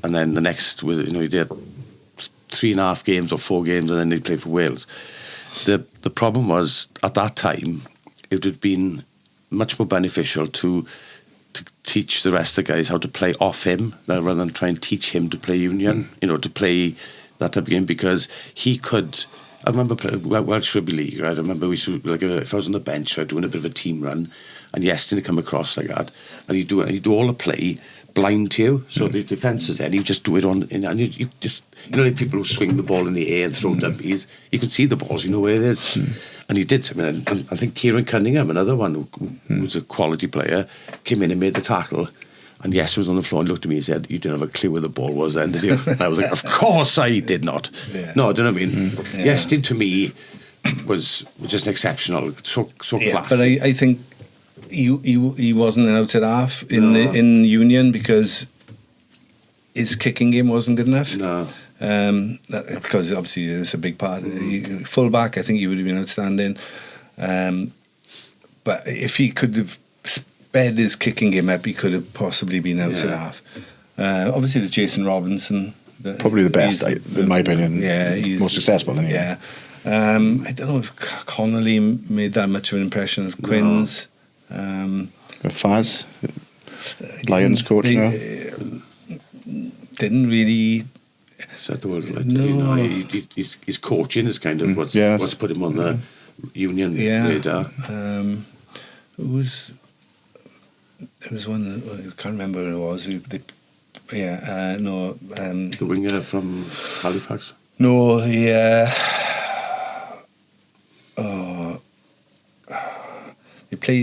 and then the next was he did 3.5 games or 4 games, and then he played for Wales. The problem was at that time it would have been much more beneficial to teach the rest of the guys how to play off him rather than try and teach him to play union, to play that type of game, because he could. I remember playing Welsh Rugby League, right? I remember we used to, if I was on the bench, I'd doing a bit of a team run, and Iestyn would come across like that, and he'd do all the play blind to you, so the defence is there, and you just do it on, and you just, like people who swing the ball in the air and throw dummies, you can see the balls, you know where it is. And he did something, and I think Kieran Cunningham, another one who was a quality player, came in and made the tackle, and Iestyn was on the floor and looked at me and said, "You didn't have a clue where the ball was then, did you?" And I was like, "Of course I did not." Yeah. No, do you know what I mean? Iestyn to me was just exceptional, so class. But I think he wasn't an outside half in union because his kicking game wasn't good enough. No. Because obviously it's a big part. Full back, I think he would have been outstanding. But if he could have sped his kicking game up, he could have possibly been outside half. Obviously, there's Jason Robinson. Probably the best, in my opinion. Yeah, he's most successful. Anyway. Yeah. I don't know if Connolly made that much of an impression of Quins. Faz, Lions coach now. Didn't really Set the world like No. his coaching is kind of what's put him on the union radar. It was one that, I can't remember who it was. The winger from Halifax. No, he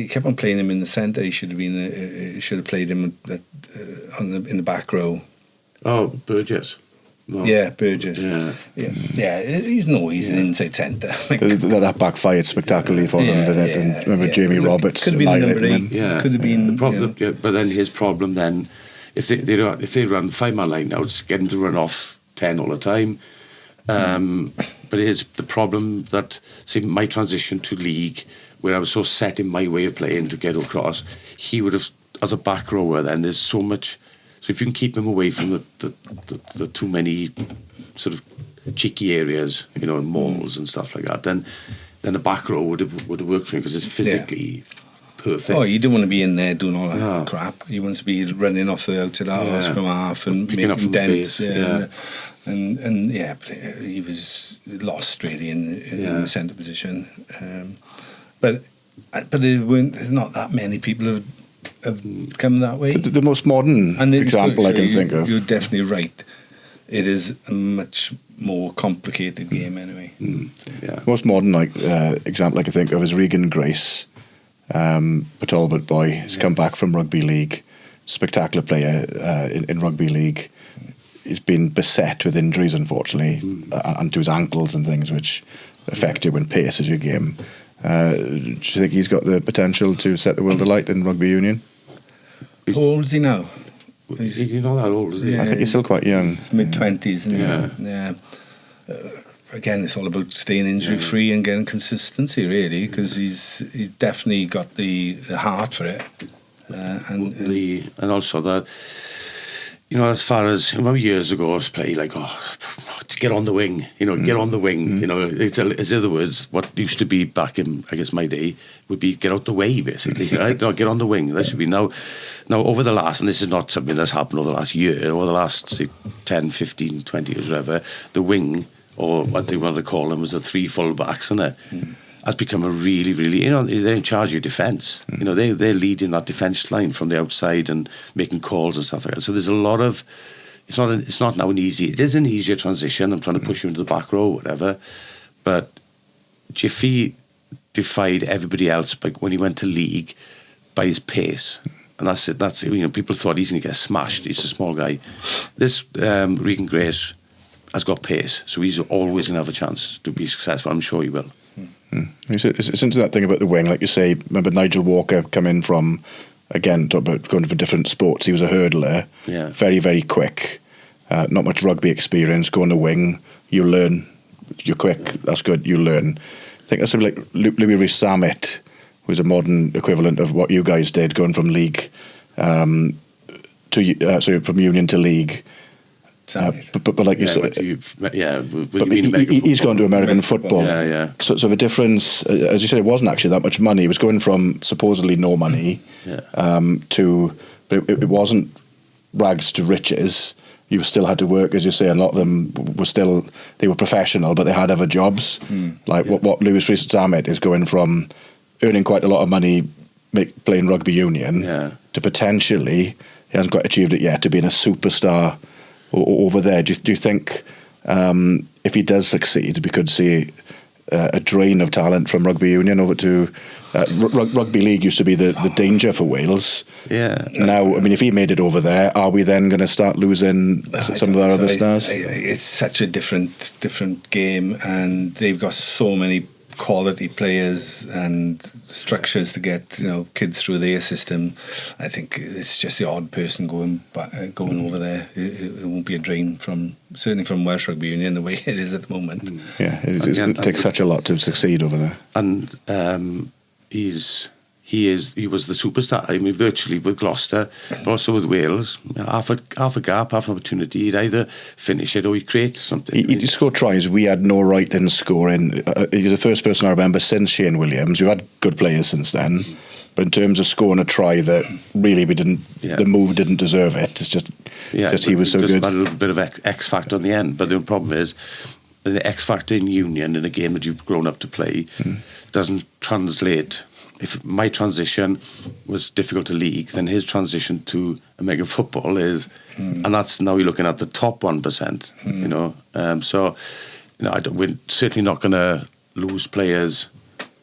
kept on playing him in the centre. He should have played him in the back row. Oh, Burgess. No. Yeah, Burgess. Yeah. He's an inside centre. That backfired spectacularly for them, didn't it? And remember Jamie Roberts could have been number 8. annihilating Yeah. Could have been the problem. But then his problem then, if they run 5-man line now, it's get him to run off 10 all the time. But it is the problem that, see, my transition to league, where I was so set in my way of playing to get across, he would have, as a back rower then, there's so much. So if you can keep him away from the too many sort of cheeky areas, and malls and stuff like that, then the back row would have worked for him because it's physically perfect. Oh, you don't want to be in there doing all that crap. You want to be running off the outside half, or scrum half, and Picking up making from dents. the And he was lost really in the centre position. But there's not that many people have come that way. The most modern example I can think of. You're definitely right. It is a much more complicated game anyway. Most modern example I can think of is Regan Grace, a Talbot boy. He's come back from rugby league, spectacular player in rugby league. He's been beset with injuries, unfortunately, and to his ankles and things, which affect you and paces your game. Do you think he's got the potential to set the world alight in rugby union? How old is he now? He's not that old, is he? I think he's still quite young. Mid-20s. Yeah. Again, it's all about staying injury-free and getting consistency, really, because he's definitely got the heart for it. And also that, as far as, I remember years ago, I was playing like, get on the wing, get on the wing. It's in other words, what used to be back in, I guess, my day, would be get out the way, basically, right? No, get on the wing. That should be now. Now, over the last, and this is not something that's happened over the last year, over the last, say, 10, 15, 20 years, whatever, the wing, or what they want to call them, was the 3 full-backs, isn't it? Has become a really, really, they're in charge of your defence. They're leading that defence line from the outside and making calls and stuff like that. So there's a lot of, it's not now an easy, it is an easier transition. I'm trying to push you into the back row, whatever. But Jiffy defied everybody else when he went to league by his pace. And that's it. People thought he's going to get smashed. He's a small guy. This Regan Grace has got pace, so he's always going to have a chance to be successful. I'm sure he will. It's into that thing about the wing, like you say. Remember Nigel Walker coming from, again, talk about going for different sports. He was a hurdler, very, very quick, not much rugby experience. Go on the wing, you learn. You're quick, that's good. You learn. I think that's something like Louis Rees-Zammit, who's a modern equivalent of what you guys did, going from league from union to league. But like you said, he's gone to American football. Yeah. So the difference, as you said, it wasn't actually that much money. It was going from supposedly no money to, but it wasn't rags to riches. You still had to work, as you say. A lot of them they were professional, but they had other jobs. What Louis Rees-Zammit is going from earning quite a lot of money playing rugby union to potentially, he hasn't quite achieved it yet, to being a superstar over there. Do you think if he does succeed, we could see a drain of talent from rugby union over to rugby league? Used to be the danger for Wales. Now, I mean, if he made it over there, are we then going to start losing some of our other stars? It's such a different game, and they've got so many quality players and structures to get kids through their system. I think it's just the odd person going over there. It won't be a drain certainly from Welsh Rugby Union the way it is at the moment. It takes such a lot to succeed over there. And he was the superstar. I mean, virtually with Gloucester, but also with Wales. Half a gap, half an opportunity. He'd either finish it or he'd create something. He scored tries. We had no right in scoring. He's the first person I remember since Shane Williams. We've had good players since then, but in terms of scoring a try that really we didn't, the move didn't deserve it. It's just he was so good. A little bit of X factor on the end, but the problem is the X factor in union in a game that you've grown up to play doesn't translate. If my transition was difficult to league, then his transition to American football is, and that's now you're looking at the top 1%. We're certainly not going to lose players.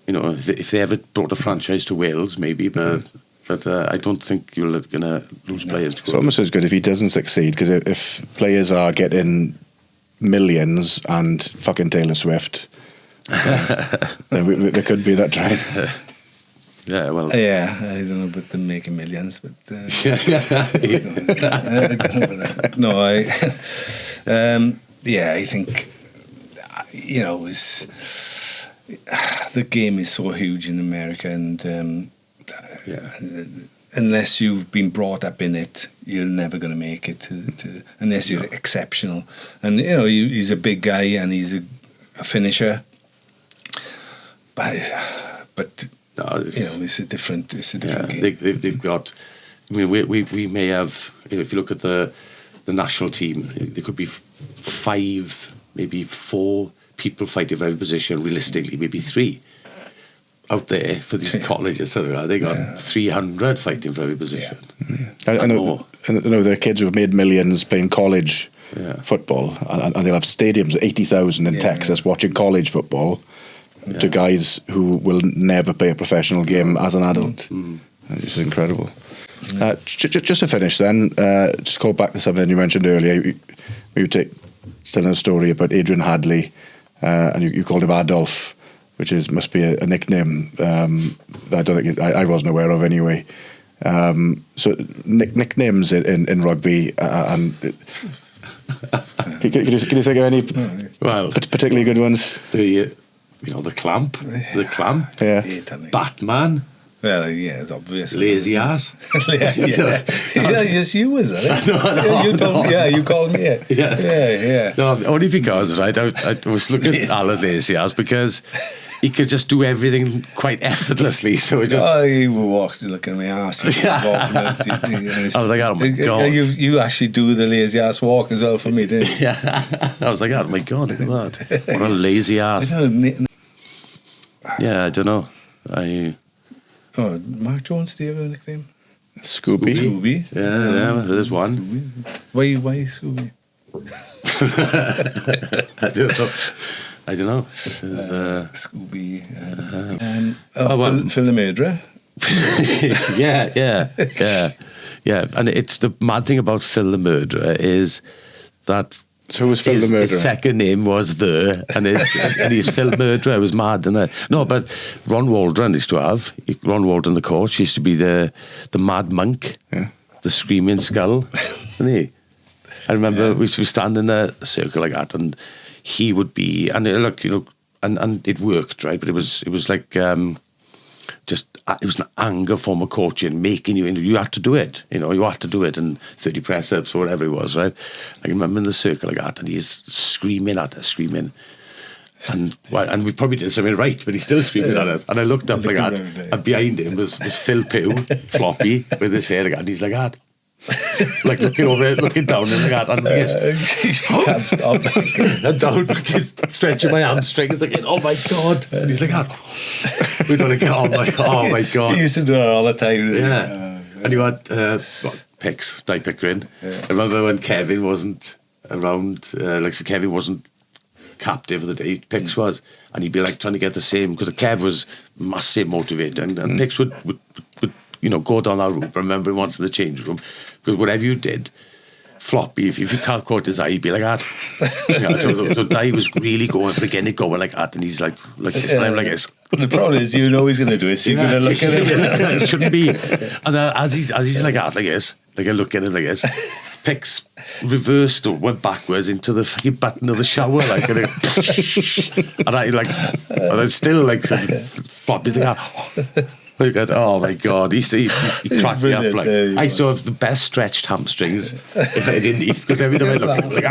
If they ever brought a franchise to Wales, maybe, but I don't think you're going to lose players. It's almost as good if he doesn't succeed, because if players are getting millions and fucking Taylor Swift, then there could be that trend. I don't know about them making millions, but I think the game is so huge in America, and unless you've been brought up in it, you're never going to make it unless you're exceptional. And he's a big guy and he's a finisher, but. It's a different game. They've got. I mean, we may have. If you look at the national team, there could be 5, maybe 4 people fighting for every position. Realistically, maybe 3 out there for these colleges. So they got 300 fighting for every position. I know there are kids who have made millions playing college football, and they'll have stadiums of 80,000 in Texas watching college football. To guys who will never play a professional game as an adult. It's incredible. Just to finish then, just call back to something you mentioned earlier. You telling a story about Adrian Hadley, and you called him Adolf, which must be a nickname I don't think I wasn't aware of anyway. So nicknames in rugby, and can you think of any particularly good ones? The clamp, Bateman. Well, it's obvious. Lazy ass. Yes, you was it. You called me it. Yeah. No, only because I was looking at Allan lazy ass because he could just do everything quite effortlessly. So it just. Oh, you were walking, looking at my ass. I was like, oh my God. You actually do the lazy ass walk as well for me, didn't you? Yeah. I was like, oh my God, look at that. What a lazy ass. Yeah, I don't know. Mark Jones, do you have a nickname? Scooby. Scooby. Yeah, there's one. Scooby. Why Scooby? I don't know. Scooby. Phil the Murderer. yeah. And it's the mad thing about Phil the Murderer is that. So was Phil the Murderer? His second name was and his Phil Murderer was mad, and no, but Ron Waldron used to have Ron Waldron, the coach, used to be the mad monk, the screaming skull, isn't he? I remember we used to stand in a circle like that, and he would be, and look, and it worked, right? But it was like it was an anger form of coaching, making you had to do it, you had to do it, and 30 press ups or whatever it was, right? I can remember in the circle like that, and he's screaming at us, and we probably did something right, but he's still screaming at us. And I looked up like that, and behind him was Phil Pugh, floppy, with his hair like that, and he's like that. Like looking over, looking down and like that, and can't stop. And down, stretching my hamstrings again. Oh my God! And he's like, we don't get on. Like, oh my God! He used to do it all the time. Yeah. And you had Picks, Di Pickering. I remember when Kevin wasn't around. So Kevin wasn't captive of the day. Picks was, and he'd be like trying to get the same, because Kev was massive motivator, and Picks would go down that route. Remember once in the change room, because whatever you did, floppy, if you can't caught his eye, he'd be like that. So Di was really going for getting it going like that, and he's like this, and I'm like this. The problem is, he's going to do it, so you're going to look at him. It shouldn't be. And as he's like that, like this, like I look at him like this, Picks reversed or went backwards into the fucking button of the shower, like, and I'm still like floppy like that. Oh my God, he cracked me up. Like, I used to have the best stretched hamstrings if I didn't eat, because every time I look like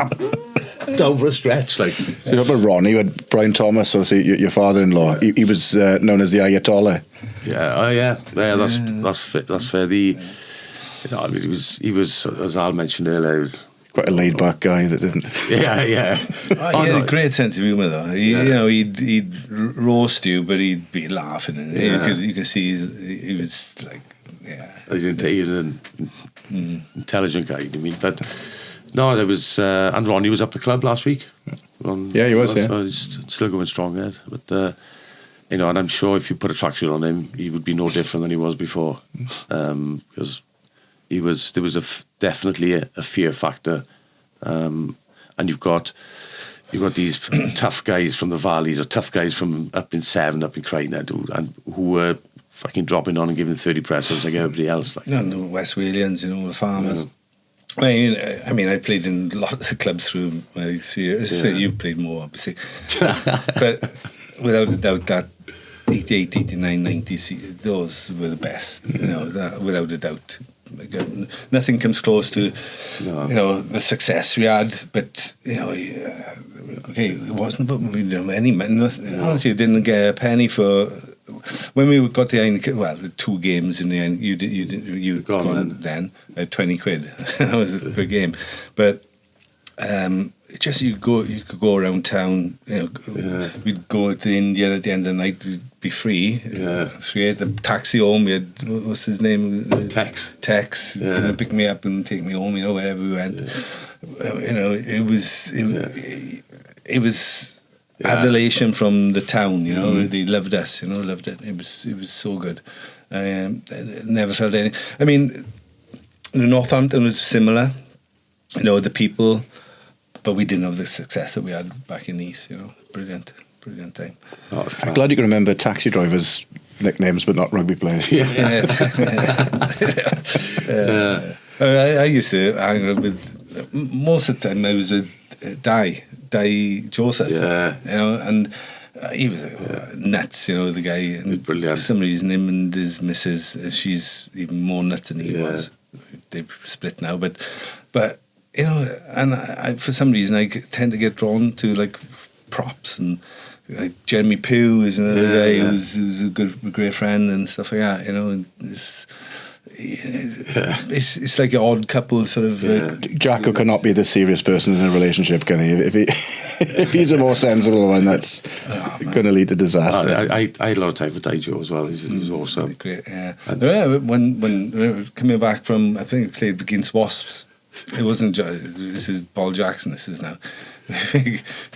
down for a stretch. Like, so you know about Ronnie, you had Brian Thomas, obviously your father-in-law. He was known as the Ayatollah. Yeah, that's fair. He was, as Al mentioned earlier, he was quite a laid-back guy that didn't. Yeah. He had a great sense of humour, though. He'd roast you, but he'd be laughing, and you could see he was like, He's an intelligent guy. I mean, but no, there was, and Ronnie was up the club last week. He was. So he's still going strong, but. And I'm sure if you put a tracksuit on him, he would be no different than he was before, because there was definitely a fear factor, and you've got these tough guys from the valleys, or tough guys from up in Severn, up in Craigna, and who were fucking dropping on and giving 30 presses like everybody else. Like, no, West Walians, the farmers. Yeah. I mean, I played in lots of clubs through my 3 years. So you played more, obviously, but without a doubt that 88, 89, 90, those were the best. Without a doubt. Nothing comes close to the success we had, but it wasn't about any money. Honestly, didn't get a penny for when we got the 2 games in the end. You gone then 20 quid. That was per game, but just you could go around town. We'd go to India at the end of the night. We'd be free. Free. The taxi home. We had, what's his name? Tex. Come and pick me up and take me home. Wherever we went. It was adulation from the town. They loved us. Loved it. It was so good. I never felt any. I mean, Northampton was similar. The people. But we didn't have the success that we had back in Neath, Brilliant time. I'm glad you can remember taxi drivers' nicknames, but not rugby players. I used to hang out with, most of the time I was with Di Joseph, and he was nuts, the guy. And he was brilliant. For some reason, him and his missus, she's even more nuts than he was. They've split now, but and I, for some reason, I tend to get drawn to like props, and like Jeremy Pugh is another guy who's a great friend and stuff like that. You know, and it's like an odd couple sort of. Jacko cannot be the serious person in a relationship, can he? If he's a more sensible one, that's going to lead to disaster. I had a lot of time for Daijo as well. He's awesome. Great, yeah. When coming back from, I think he played against Wasps. It wasn't. This is Paul Jackson. This is now.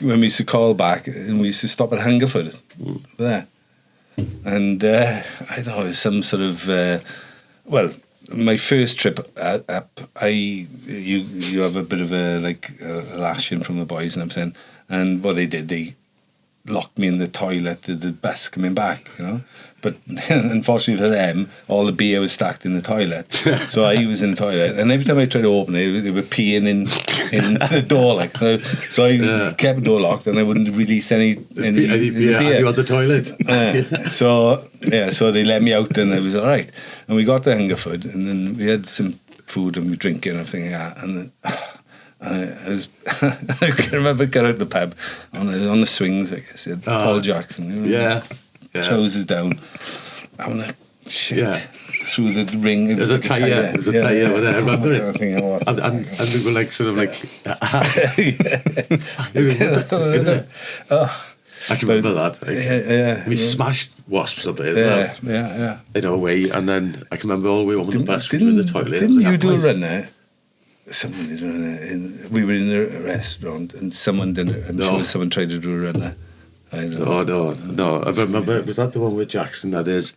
When we used to call back, and we used to stop at Hungerford there, and I don't know, it was some sort of. Well, my first trip up, you have a bit of a lashing from the boys and everything, and what they did, they locked me in the toilet to the bus coming back, you know. But unfortunately for them, all the beer was stacked in the toilet, so I was in the toilet, and every time I tried to open it, they were peeing in the door, like so. I kept the door locked, and I wouldn't release any beer. You at the toilet. So they let me out, and I was all right. And we got to Hungerford, and then we had some food and we drinking and everything like that, and then, I can remember getting out the pub on the swings, I guess. Paul Jackson, trousers down. I want to shit through the ring. There's a tyre. There's a tyre over there. Remember it? And we were like sort of like. I can remember that. We smashed Wasps up there as well. Yeah. In a way, and then I can remember all the way home on the bus. We were in the toilet. Didn't you do a run there? Someone did a run there. We were in a restaurant, and someone did. I'm sure someone tried to do a run there. No. I remember, was that the one with Jackson? That is,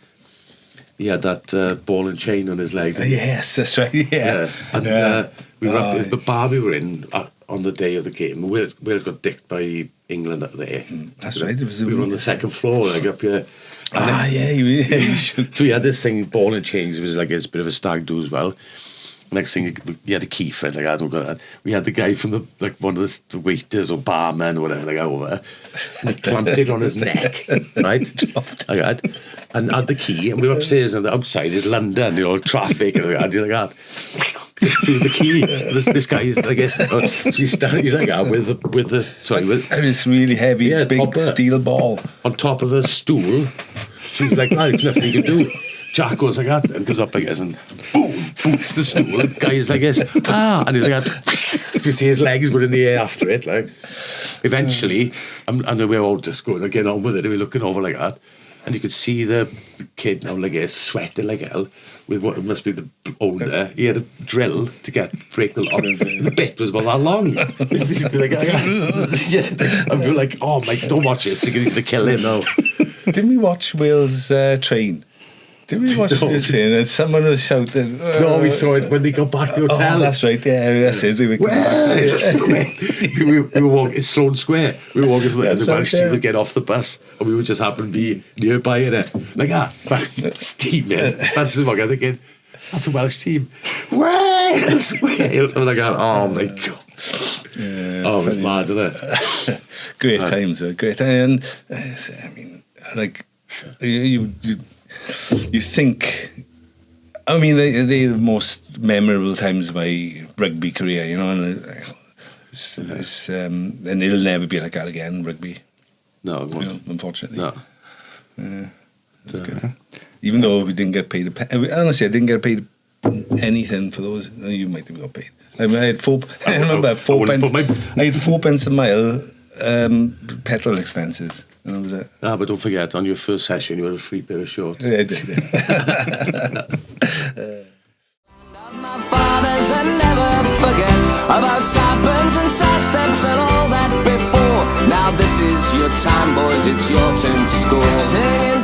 he had that ball and chain on his leg. Yes, that's right. Yeah. And we were up, the bar we were in on the day of the game. Wales got dicked by England up there. That's right. We were on the second floor, like up here. So we had this thing, ball and chain. It was like it's a bit of a stag do as well. Next thing, he had a key for it, like, I don't got that. We had the guy from one of the waiters or barman or whatever, like, over, and clamped it on his neck, right? And had the key, and we were upstairs, and the outside is London, you know, traffic, and like that. Through the key. This guy is, I guess, so he's standing like that with this really heavy, big steel ball on top of a stool. She's like, there's nothing you can do. Jack goes like that and goes up like this and boom, boots the stool. And the guy is like this, and he's like that. You see his legs were in the air after it. Like, eventually, and then we're all just going to get on with it. And we're looking over like that, and you could see the kid now like this, sweating like hell with what must be the older. He had a drill to break the lock. The bit was about that long. And we were like, oh, Mike, don't watch this. You're going to kill him now. Didn't we watch Wales train? Did we watch Wales train? And someone was shouting. No, we saw it when they got back to the hotel. Oh, that's right. Yeah, that's it. We were walking Sloane Square. We were walking to the Welsh team would get off the bus, and we would just happen to be nearby it. Like steaming. That's what I'm thinking. That's a Welsh team. Wales. I'm like, oh my god. It was mad, isn't it? Great times, though. Great times. And I mean, like you think. I mean, they're the most memorable times of my rugby career, you know, and and it'll never be like that again, rugby. No, it won't. You know, unfortunately. No. Good. Even though we didn't get paid, honestly, I didn't get paid anything for those. You might have got paid. I mean, I had 4 pence. I had 4 pence a mile petrol expenses, and that was it. But don't forget, on your first session, you had a free pair of shorts. Yeah, I did. My fathers and never forget about sideburns and side steps and all that before. Now this is your time, boys. It's your turn to score. Singing